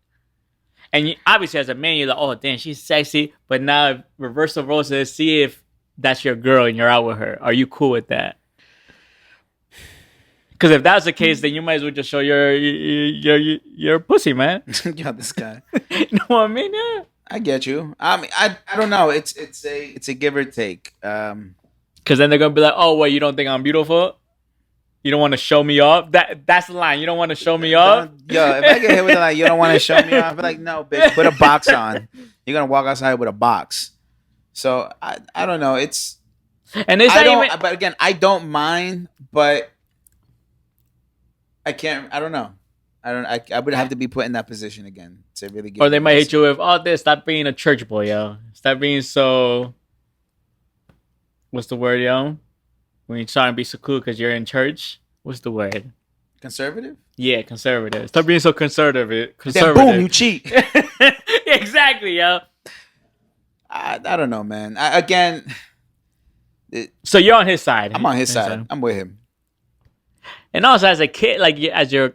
and obviously as a man, you're like, oh damn, she's sexy. But now reverse the roles and see if that's your girl and you're out with her. Are you cool with that? Because if that's the case, then you might as well just show your pussy, man. Yo, this guy. You know what I mean? Yeah. I get you. I mean, I don't know. It's a give or take. Because then they're gonna be like, oh, well, you don't think I'm beautiful? You don't want to show me off? That's the line. You don't want to show me off? Yo, if I get hit with it, like, you don't want to show me off, I'd be like, no, bitch, put a box on. You're gonna walk outside with a box. So I don't know. And it's but again, I don't mind, but I can't. I don't know. I would have to be put in that position again to really get. Or they might hit you with, oh, stop being a church boy, yo. Stop being so. What's the word, yo? When you're trying to be so cool because you're in church. What's the word? Conservative? Yeah, conservative. Stop being so conservative. Then boom, you cheat. Exactly, yo. I don't know, man. So you're on his side. I'm on his side. I'm with him. And also, as a kid, like as your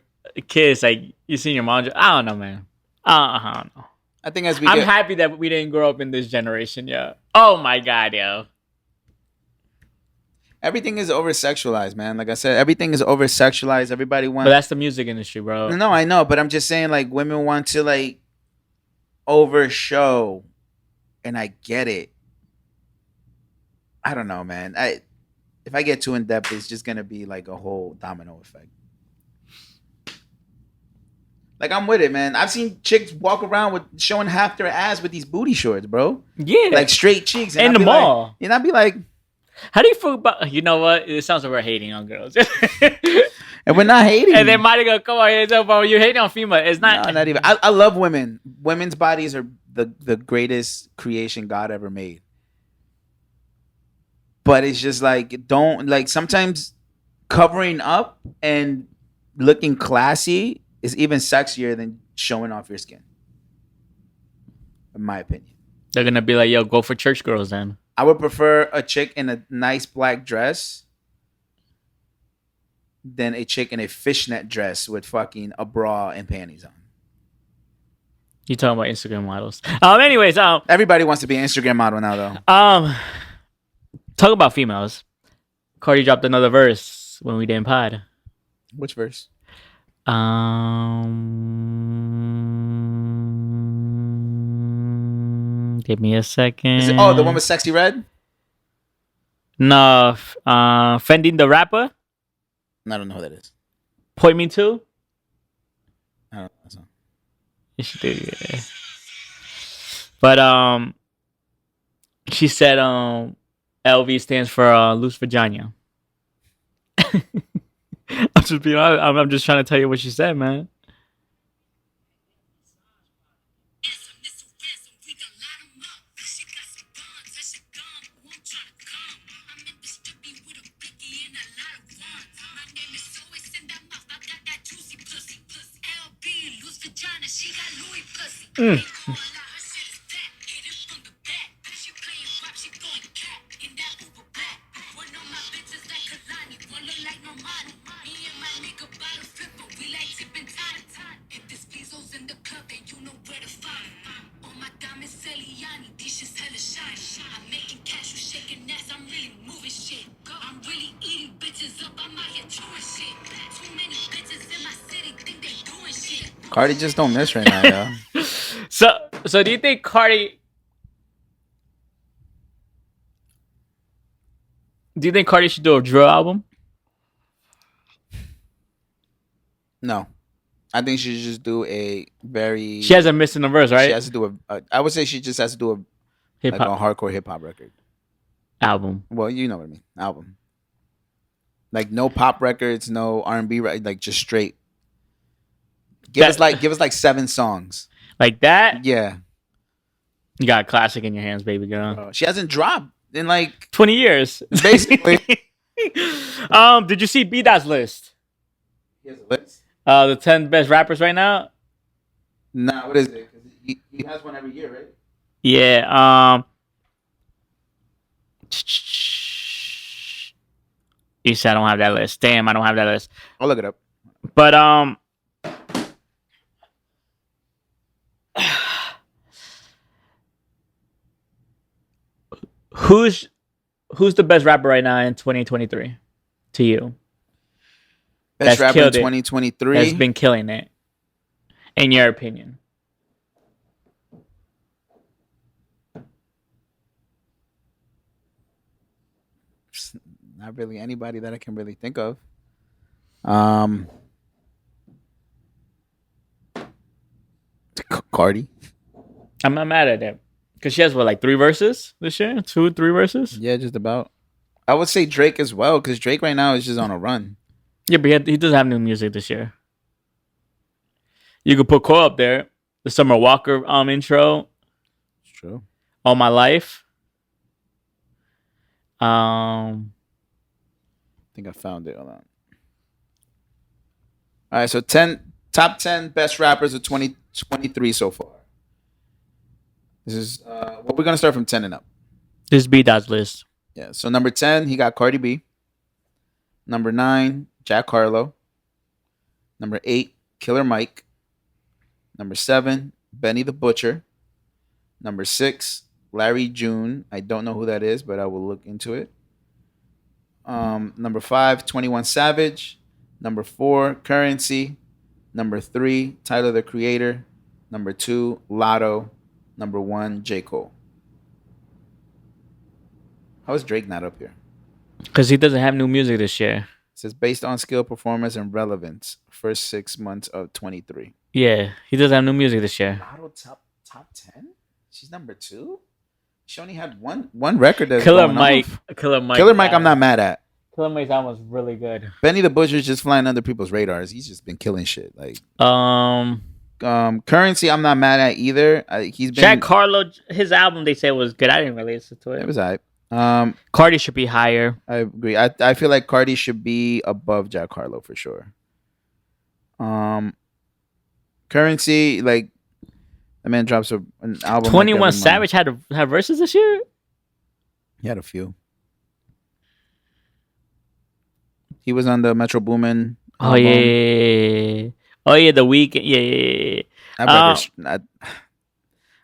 kids, like you seen your mom. I don't know, man. I don't know. I think I'm happy that we didn't grow up in this generation, yo. Oh my god, yo. Everything is over sexualized, man. Like I said, everything is over sexualized. Everybody wants. But that's the music industry, bro. No, I know, but I'm just saying, like, women want to like over show, and I get it. I don't know, man. If I get too in depth, it's just gonna be like a whole domino effect. Like I'm with it, man. I've seen chicks walk around with showing half their ass with these booty shorts, bro. Yeah, like straight cheeks in the mall. And I'd be like, how do you feel about? You know what? It sounds like we're hating on girls, and we're not hating. And then Mahdi gonna come on here and say, "Well, you're hating on female." It's not. No, not even. I love women. Women's bodies are the greatest creation God ever made. But it's just like, don't, like, sometimes covering up and looking classy is even sexier than showing off your skin. In my opinion. They're going to be like, yo, go for church girls then. I would prefer a chick in a nice black dress than a chick in a fishnet dress with fucking a bra and panties on. You talking about Instagram models? Anyways, everybody wants to be an Instagram model now, though. Talk about females. Cardi dropped another verse when we didn't pod. Which verse? Give me a second. Is it, the one with Sexy Red? No, Fending the Rapper. I don't know who that is. Point Me To. I don't know that song. You should do it. But she said LV stands for loose vagina. I'm just trying to tell you what she said, man. Cardi just don't miss right now, yo. So do you think Cardi? Do you think Cardi should do a drill album? No, I think she should just do a very. She hasn't missed in a verse, right? She has to do I would say she just has to do a hardcore hip hop record album. Well, you know what I mean, album. Like no pop records, no R&B, like just straight. Give us like 7 songs. Like that? Yeah. You got a classic in your hands, baby girl. She hasn't dropped in like 20 years. Basically. Did you see B-Dot's list? He has a list? The 10 best rappers right now? Nah, what is it? 'Cause he has one every year, right? Yeah. You said I don't have that list. Damn, I don't have that list. I'll look it up. But who's the best rapper right now in 2023 to you? Best rapper in 2023 that's been killing it, in your opinion? Not really anybody that I can really think of. Cardi. I'm not mad at it because she has like 3 verses this year, 2, 3 verses. Yeah, just about. I would say Drake as well because Drake right now is just on a run. Yeah, but he doesn't have new music this year. You could put Cole up there. The Summer Walker intro. It's true. All My Life. I think I found it. Hold on. All right, so top 10 best rappers of 2023 so far. This is we're gonna start from 10 and up. This is B-Dot's list. Yeah. So number 10, he got Cardi B. Number 9, Jack Harlow. Number 8, Killer Mike. Number 7, Benny the Butcher. Number 6, Larry June. I don't know who that is, but I will look into it. Number 5, 21 Savage. Number 4, Currency. Number 3, Tyler the Creator. Number 2, Lotto. Number 1, J. Cole. How is Drake not up here? Because he doesn't have new music this year. It says based on skill, performance, and relevance, first 6 months of 23. Yeah, he doesn't have new music this year. Lotto top 10? She's number 2? She only had one record that's Killer going Mike. off. Killer Mike. Killer Mike, I'm not mad at. Killer Mike's album was really good. Benny the Butcher's just flying under people's radars. He's just been killing shit. Like Currency, I'm not mad at either. He's been Jack Harlow. His album they say was good. I didn't really listen to it. It was alright. Cardi should be higher. I agree. I feel like Cardi should be above Jack Harlow for sure. Currency, like the man drops an album. 21 Savage had verses this year. He had a few. He was on the Metro Boomin Oh album. yeah. Oh yeah, The Weeknd. Yeah.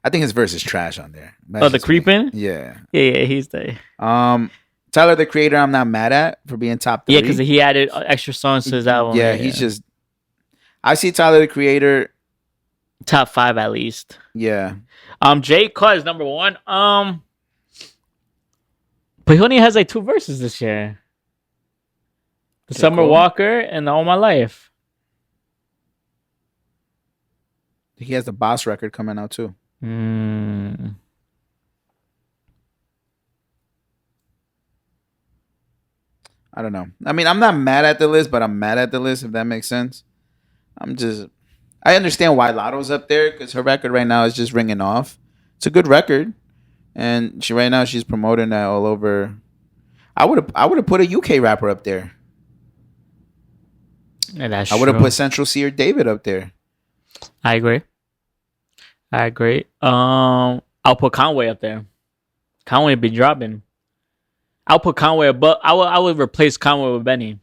I think his verse is trash on there. Oh, the Creepin'. Yeah. Yeah, he's there. Tyler the Creator, I'm not mad at for being top 3. Yeah, because he added extra songs to his album. Yeah, he's just. I see Tyler the Creator top 5 at least. Yeah. J. Cole is number 1. But he only has like 2 verses this year. The Summer Walker and All My Life. He has the Boss record coming out too. I don't know. I mean, I'm not mad at the list, but I'm mad at the list, if that makes sense. I understand why Lotto's up there, because her record right now is just ringing off. It's a good record, and she's promoting that all over. I would have put a UK rapper up there. Yeah, that's I would have put Central C or David up there. I agree. I'll put Conway up there. Conway be dropping. I'll put Conway above. I would replace Conway with Benny.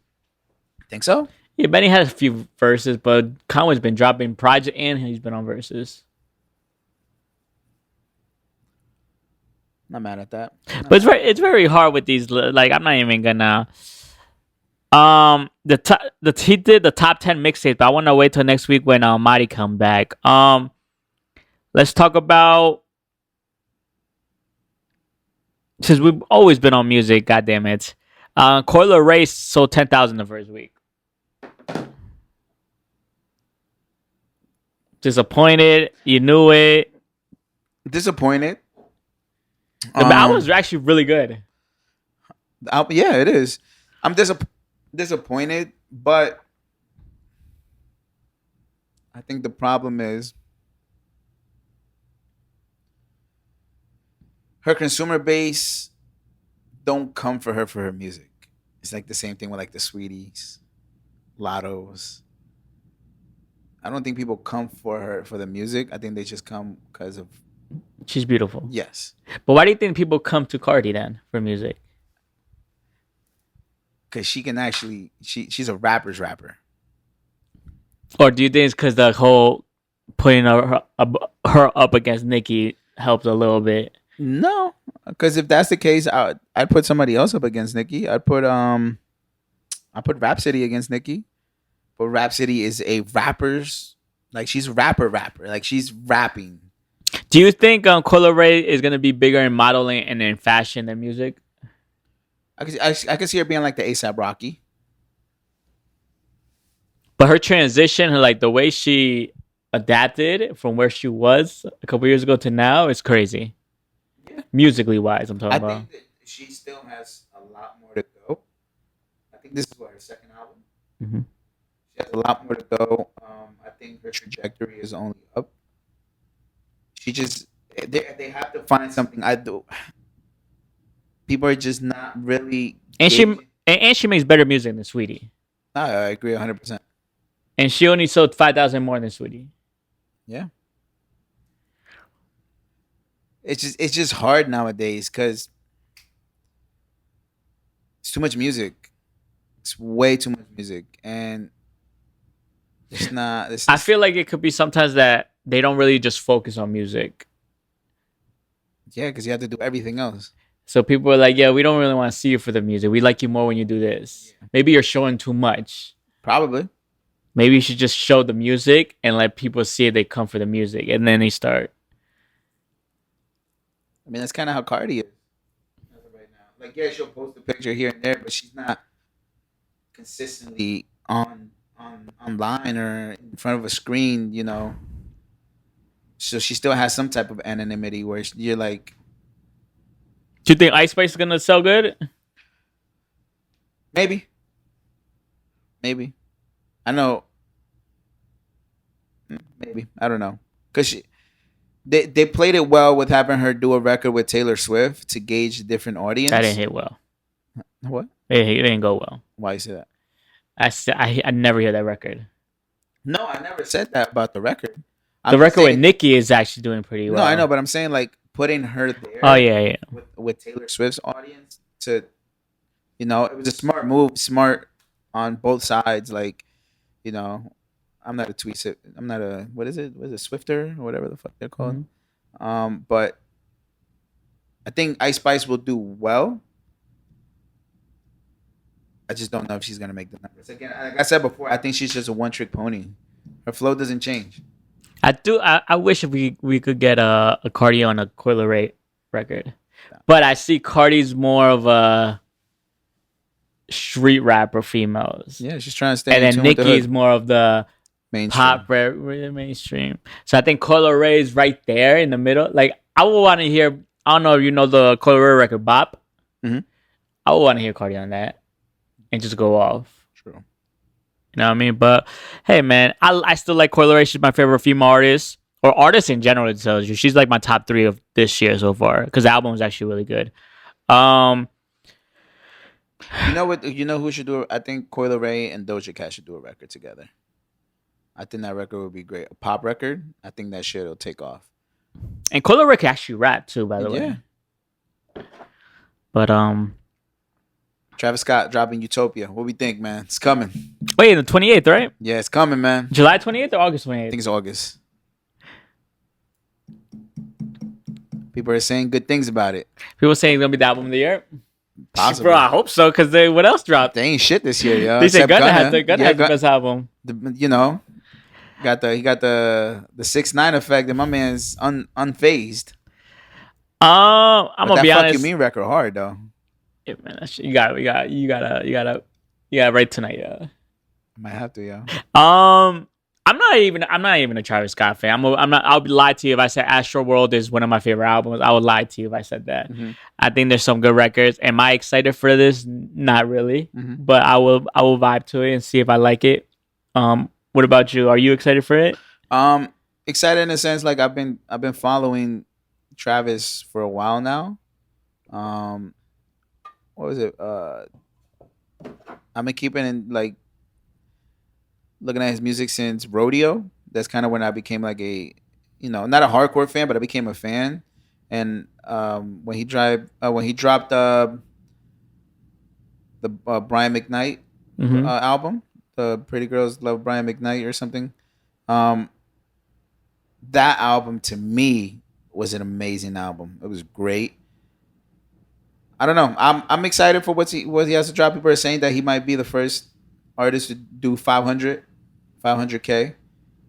Think so? Yeah, Benny has a few verses, but Conway's been dropping project and he's been on verses. Not mad at that. But it's very hard with these. Like, I'm not even gonna. He did the top 10 mixtapes, but I want to wait till next week when Mahdi come back. Let's talk about, since we've always been on music. God damn it, Coil Ray sold 10,000 the first week. Disappointed. You knew it. Disappointed. The album's actually really good. Yeah, it is. I'm disappointed, but I think the problem is her consumer base don't come for her music. It's like the same thing with like the Sweeties, Lottos. I don't think people come for her for the music. I think they just come because of she's beautiful. Yes. But why do you think people come to Cardi then for music? Because she can actually, she's a rapper's rapper. Or do you think it's because the whole putting her up against Nicki helped a little bit? No, because if that's the case, I'd put somebody else up against Nicki. I put Rhapsody against Nicki. But Rhapsody is a rapper's, like, she's rapper. Like, she's rapping. Do you think Coil Ray is going to be bigger in modeling and in fashion than music? I could see her being like the A$AP Rocky. But her transition, like the way she adapted from where she was a couple years ago to now is crazy. Yeah. Musically wise, I'm talking about. I think that she still has a lot more to go. I think this is her second album. Mm-hmm. She has a lot more to go. I think her trajectory is only up. They have to find something. People are just not really. And she makes better music than Sweetie. I agree 100%. And she only sold 5,000 more than Sweetie. Yeah. It's just hard nowadays because it's too much music. It's way too much music, and it's not. I feel like it could be sometimes that they don't really just focus on music. Yeah, because you have to do everything else. So people are like, yeah, we don't really want to see you for the music. We like you more when you do this. Yeah. Maybe you're showing too much. Probably. Maybe you should just show the music and let people see it. They come for the music, and then they start. I mean, that's kind of how Cardi is right now. Like, yeah, she'll post a picture here and there, but she's not consistently online or in front of a screen, you know. So she still has some type of anonymity where you're like. Do you think Ice Spice is gonna sell good? Maybe. I know. Maybe. I don't know. Because they played it well with having her do a record with Taylor Swift to gauge a different audience. That didn't hit well. What? It didn't go well. Why you say that? I never hear that record. No, I never said that about the record. The record with Nicki is actually doing pretty well. No, I know, but I'm saying like putting her there. Oh yeah. With Taylor Swift's audience to, you know, it was a smart move, smart on both sides. Like, you know, I'm not a tweet. I'm not a what is it? What is it? Swifter or whatever the fuck they're called. But I think Ice Spice will do well. I just don't know if she's gonna make the numbers. Again, like I said before, I think she's just a one trick pony. Her flow doesn't change. I wish we could get a Cardi on a Coil Ray record, but I see Cardi's more of a street rapper females. Yeah, she's trying to stay. And then Nicki's more of the mainstream. Pop mainstream. So I think Coil Ray is right there in the middle. Like I would want to hear. I don't know if you know the Coil Ray record Bop. Mm-hmm. I would want to hear Cardi on that and just go off. True. You know what I mean? But hey, man, I still like Coil Ray. She's my favorite female artist or artist in general. It tells you she's like my top 3 of this year so far because the album was actually really good. You know what? You know who should do it? I think Coil Ray and Doja Cat should do a record together. I think that record would be great. A pop record. I think that shit will take off. And Coil Ray can actually rap too, by the way. But Travis Scott dropping Utopia. What we think, man? It's coming. Wait, the 28th, right? Yeah, it's coming, man. July 28th or August 28th? I think it's August. People are saying good things about it. People saying it's gonna be the album of the year. Possibly. Bro, I hope so. Cause what else dropped? They ain't shit this year, yo. They say Gunna has the best album. You know, he got the 6ix9ine effect, and my man's unfazed. I'm gonna be honest. Fuck You Mean record hard though. Yeah, man, that shit, you gotta write tonight, yeah. I might have to, yo. I'm not even a Travis Scott fan. I'll lie to you if I said Astro World is one of my favorite albums. I would lie to you if I said that. Mm-hmm. I think there's some good records. Am I excited for this? Not really. Mm-hmm. But I will vibe to it and see if I like it. What about you? Are you excited for it? Excited in the sense like I've been following Travis for a while now. What was it? I've been keeping in like looking at his music since Rodeo. That's kind of when I became like a, not a hardcore fan, but I became a fan. And when he dropped the Brian McKnight album, the Pretty Girls Love Brian McKnight or something, that album to me was an amazing album. It was great. I don't know. I'm excited for what he has to drop. People are saying that he might be the first artist to do 500K.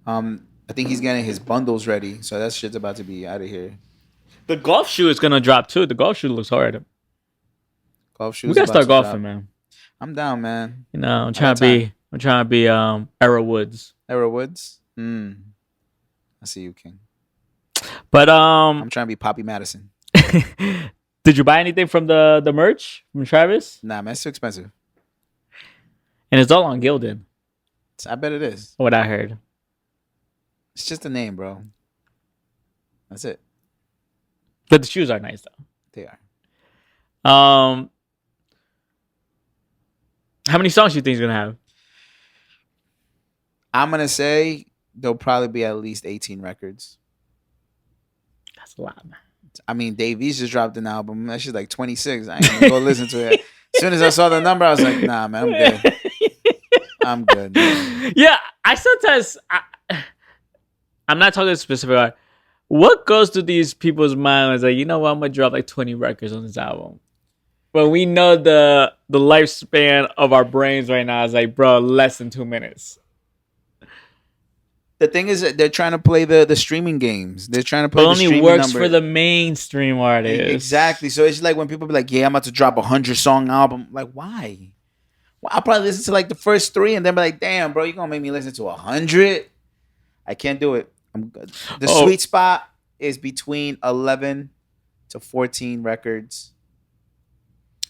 I think he's getting his bundles ready, so that shit's about to be out of here. The golf shoe is gonna drop too. The golf shoe looks hard. Golf shoes. We gotta start golfing, man. I'm down, man. I'm trying to be Era Woods. Era Woods. I see you, King. But I'm trying to be Poppy Madison. Did you buy anything from the merch from Travis? Nah, man, it's too expensive. And it's all on Gildan. I bet it is. What I heard. It's just a name, bro. That's it. But the shoes are nice, though. They are. How many songs do you think he's going to have? I'm going to say there'll probably be at least 18 records. That's a lot, man. I mean, Dave East just dropped an album. That shit's like 26. I ain't going to go listen to it. As soon as I saw the number, I was like, nah, man, I'm good. I'm good. Man. Yeah, I'm not talking specific art. What goes through these people's minds? Like, you know what? I'm going to drop like 20 records on this album. But we know the lifespan of our brains right now is like, bro, less than 2 minutes. The thing is that they're trying to play the streaming games. They're trying to play the streaming number. It only works number. for the mainstream artists. Exactly. So it's like when people be like, yeah, I'm about to drop 100-song album. Like, why? Well, I'll probably listen to like the first 3 and then be like, damn, bro, you're going to make me listen to 100? I can't do it. I'm good. The sweet spot is between 11 to 14 records.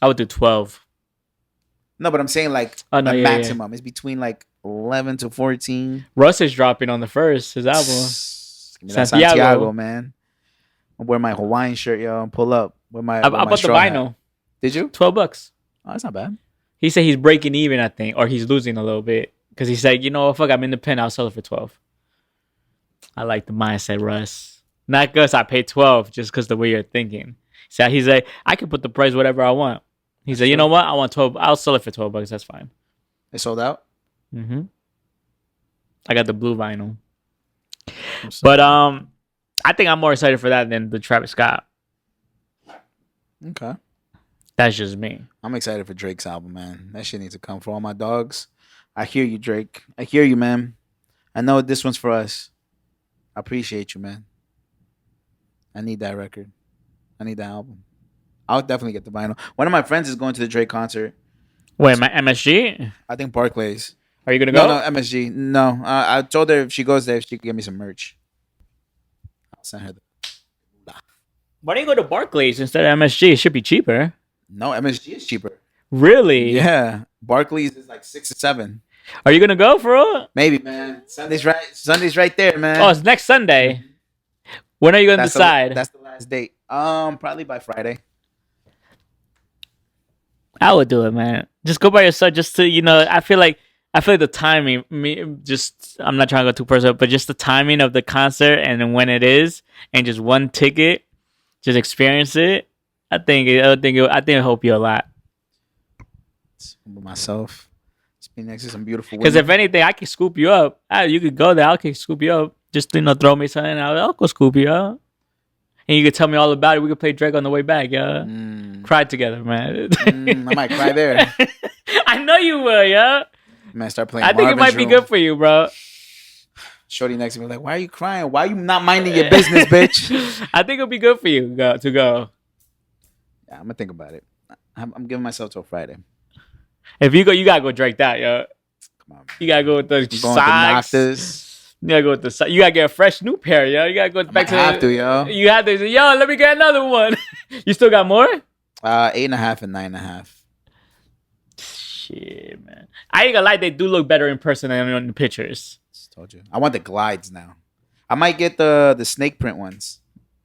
I would do 12. No, but I'm saying like the maximum is between like 11 to 14. Russ is dropping on the first, his album. Santiago, man. I'll wear my Hawaiian shirt, yo, and pull up. I bought the vinyl. Hat. Did you? $12. Oh, that's not bad. He said he's breaking even, I think, or he's losing a little bit. Because he said, you know what, fuck, I'm independent, I'll sell it for 12. I like the mindset, Russ. Not because I paid 12, just because the way you're thinking. So he's like, I can put the price whatever I want. He said, you know what, I want 12, I'll sell it for $12, that's fine. They sold out. Mm-hmm. I got the blue vinyl. But I think I'm more excited for that than the Travis Scott. Okay. That's just me. I'm excited for Drake's album, man. That shit needs to come for all my dogs. I hear you, Drake. I hear you, man. I know this one's for us. I appreciate you, man. I need that record. I need that album. I'll definitely get the vinyl. One of my friends is going to the Drake concert. Wait, my MSG? I think Barclays. Are you gonna go? No, MSG. No, I told her if she goes there, she could give me some merch. I'll send her. Why don't you go to Barclays instead of MSG? It should be cheaper. No, MSG is cheaper. Really? Yeah, Barclays is like 6 or 7. Are you gonna go for real? Maybe, man. Sunday's right there, man. Oh, it's next Sunday. When are you gonna decide? That's the last date. Probably by Friday. I would do it, man. Just go by yourself, just to I feel like the timing. I'm not trying to go too personal, but just the timing of the concert and when it is, and just one ticket, just experience it. I think it'll help you a lot. Myself, just be next to some beautiful women. Because if anything, I can scoop you up. You could go there. I can scoop you up. Just throw me something. I'll go scoop you up. And you could tell me all about it. We could play Drake on the way back, yeah. Cry together, man. I might cry there. I know you will, yeah. Man, start playing. I think it might be good for you, bro. Shorty next to me like, why are you crying? Why are you not minding your business, bitch? I think it'll be good for you to go. Yeah, I'm gonna think about it. I'm giving myself till Friday. If you go, you gotta go Drake that, yo. Come on, man. You gotta go with the socks. You gotta go with the. You gotta get a fresh new pair, yo. You gotta go back to. Yo. You have to. Yo, let me get another one. You still got more? 8.5 and 9.5. Shit, man. I ain't gonna lie, they do look better in person than on the pictures. Just told you. I want the glides now. I might get the snake print ones.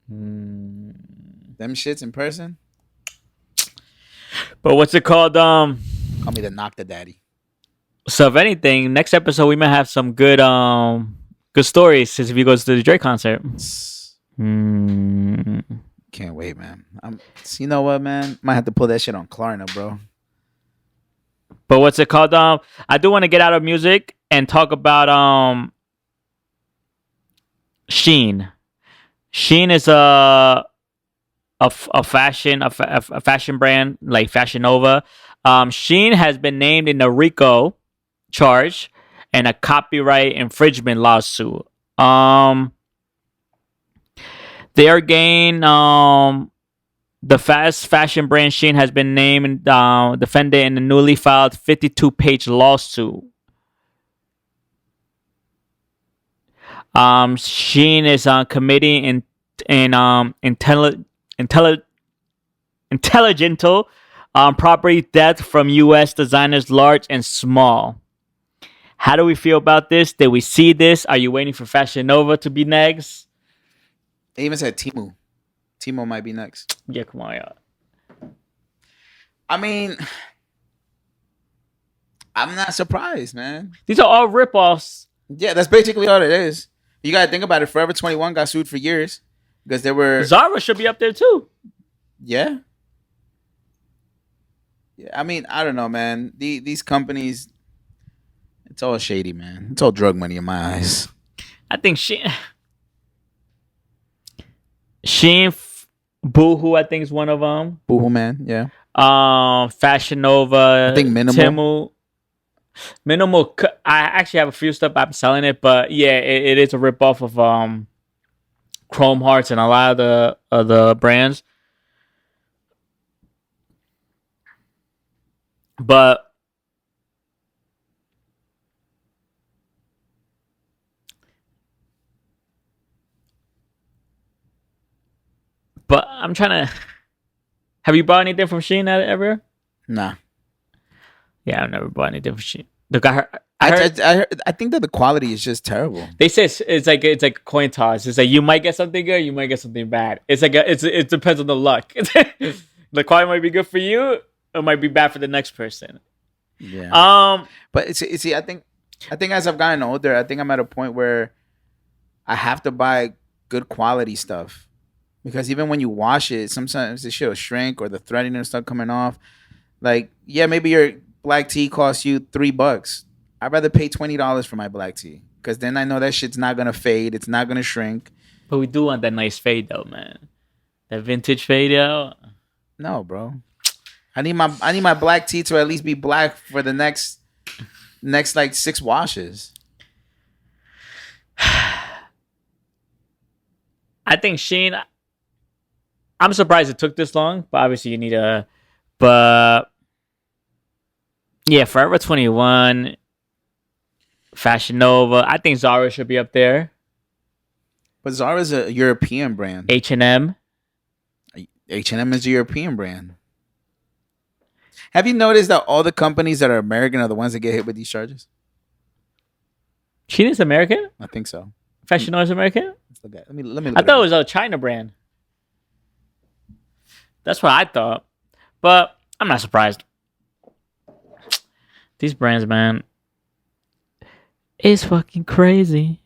Them shits in person. But what's it called? Call me the Knock the Daddy. So if anything, next episode we might have some good stories since if you go to the Drake concert. Can't wait, man. You know what, man? Might have to pull that shit on Klarna, bro. But what's it called? I do want to get out of music and talk about Shein. Shein is a fashion brand like Fashion Nova. Shein has been named in the RICO charge and a copyright infringement lawsuit. They are getting the fast fashion brand Shein has been named defended in the newly filed 52-page lawsuit. Shein is committing intelligent property theft from U.S. designers large and small. How do we feel about this? Did we see this? Are you waiting for Fashion Nova to be next? They even said Temu. Temu might be next. Yeah, come on, y'all. I mean, I'm not surprised, man. These are all ripoffs. Yeah, that's basically all it is. You gotta think about it. Forever 21 got sued for years because there were Zara should be up there too. Yeah. Yeah, I mean, I don't know, man. These companies, it's all shady, man. It's all drug money in my eyes. I think Shein, Boohoo, I think is one of them. Boohoo, man, yeah. Fashion Nova. I think Minimal. I actually have a few stuff. I'm selling it, but yeah, it is a ripoff of Chrome Hearts and a lot of the brands. But I'm trying to. Have you bought anything from Shein ever? Nah. Yeah, I've never bought anything from Shein. Look, I think that the quality is just terrible. They say it's like a coin toss. It's like you might get something good, you might get something bad. It's like it depends on the luck. The quality might be good for you, it might be bad for the next person. Yeah. But see, I think as I've gotten older, I think I'm at a point where I have to buy good quality stuff because even when you wash it, sometimes the shit will shrink or the threading and stuff coming off. Like, yeah, maybe your black tea costs you $3. I'd rather pay $20 for my black tea because then I know that shit's not gonna fade. It's not gonna shrink. But we do want that nice fade though, man. That vintage fade, yo. No, bro. I need my black tea to at least be black for the next like 6 washes. I think Sheen. I'm surprised it took this long, but obviously you need a. But yeah, Forever 21, Fashion Nova. I think Zara should be up there. But Zara's a European brand. H&M. H&M is a European brand. Have you noticed that all the companies that are American are the ones that get hit with these charges? Sheen is American? I think so. Fashion Nova is American? Let me look I thought it was a China brand. That's what I thought. But I'm not surprised. These brands, man, it's fucking crazy.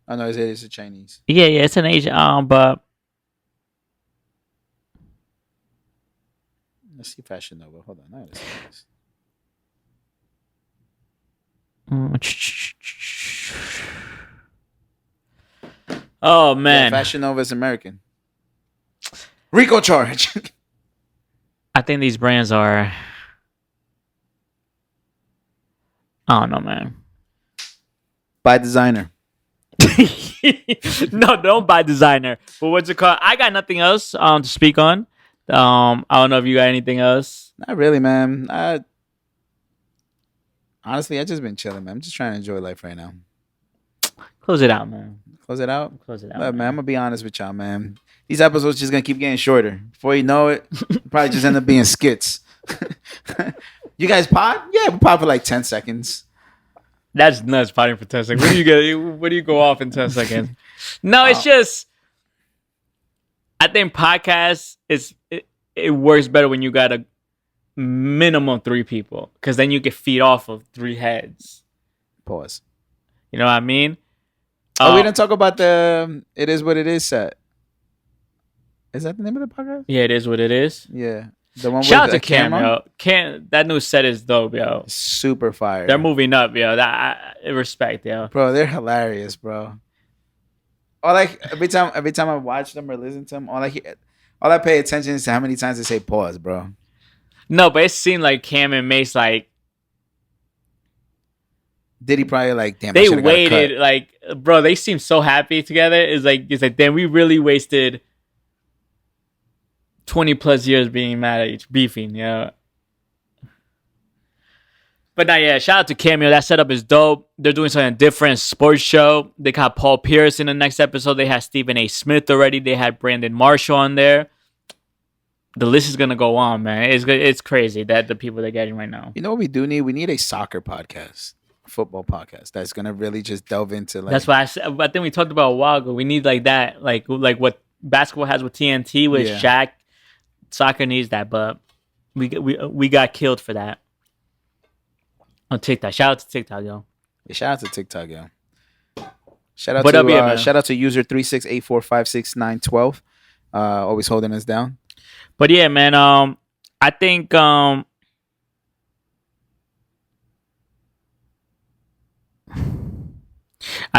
Oh no, it's a Chinese. Yeah, it's an Asian. But let's see Fashion Nova. Hold on, I gotta see this. Oh man, yeah, Fashion Nova is American. Rico charge. I think these brands are. I don't know, man. By designer. No, don't buy designer. But what's it called? I got nothing else to speak on. I don't know if you got anything else. Not really, man. Honestly, I just been chilling, man. I'm just trying to enjoy life right now. Close it out, man. Close it out? Close it out. Look, man, I'm going to be honest with y'all, man. These episodes just going to keep getting shorter. Before you know it, probably just end up being skits. You guys pod? Yeah, we pod for like 10 seconds. That's nuts, potting for 10 seconds. Where do you get? Where do you go off in 10 seconds? No, it's just. I think podcasts it works better when you got a minimum 3 people, because then you can feed off of 3 heads. Pause. You know what I mean? Oh, we didn't talk about the "It Is What It Is" set. Is that the name of the podcast? Yeah, it is what it is. Yeah, the one. Shout out with to Cam, yo. That new set is dope, yo. Super fire. They're moving up, yo. Respect, yo. Bro, they're hilarious, bro. Every time I watch them or listen to them, all I pay attention is to how many times they say pause, bro. No, but it seemed like Cam and Mace, like, Diddy probably like, damn. They waited, like, bro. They seem so happy together. It's like damn, we really wasted 20+ years being mad at each beefing, yeah. But now, yeah, shout out to Cameo. That setup is dope. They're doing something different. Sports show. They got Paul Pierce in the next episode. They had Stephen A. Smith already. They had Brandon Marshall on there. The list is gonna go on, man. It's crazy that the people they're getting right now. You know what we do need? We need a soccer podcast, football podcast that's gonna really just delve into like. That's why I said. I think we talked about a while ago. We need like that, like what basketball has with TNT with Shaq. Soccer needs that, but we got killed for that. On TikTok. Shout out to TikTok, yo. Yeah, shout out to TikTok, yo. Shout out to user 368456912. Always holding us down. But yeah, man. I think I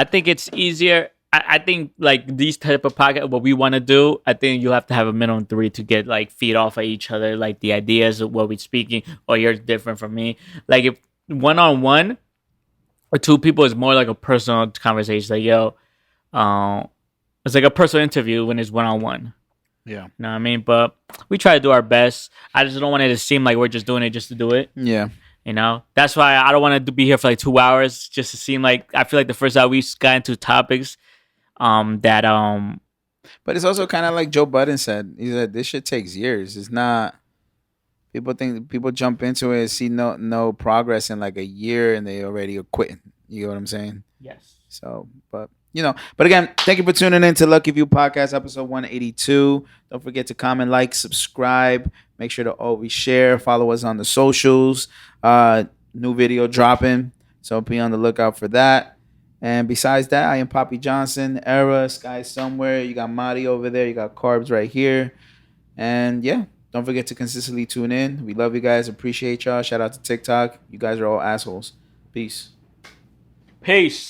think it's easier. I think like these type of podcast, what we want to do, I think you have to have a minimum 3 to get like feed off of each other, like the ideas of what we're speaking, or you're different from me. Like if 1-on-1 or 2 people is more like a personal conversation. Like, yo, it's like a personal interview when it's 1-on-1. Yeah. You know what I mean? But we try to do our best. I just don't want it to seem like we're just doing it just to do it. Yeah. You know? That's why I don't want to be here for like 2 hours just to seem like, I feel like the first hour we got into topics that But it's also kind of like Joe Budden said. He said this shit takes years. It's not. People jump into it and see no progress in like a year and they already are quitting. You know what I'm saying? Yes. So, but again, thank you for tuning in to Lucky View Podcast, episode 182. Don't forget to comment, like, subscribe. Make sure to always share. Follow us on the socials. New video dropping, so be on the lookout for that. And besides that, I am Papijohnson, Era, Sky Somewhere. You got Mahdi over there. You got Carbs right here. And yeah, Don't forget to consistently tune in. We love you guys. Appreciate y'all. Shout out to TikTok. You guys are all assholes. Peace. Peace.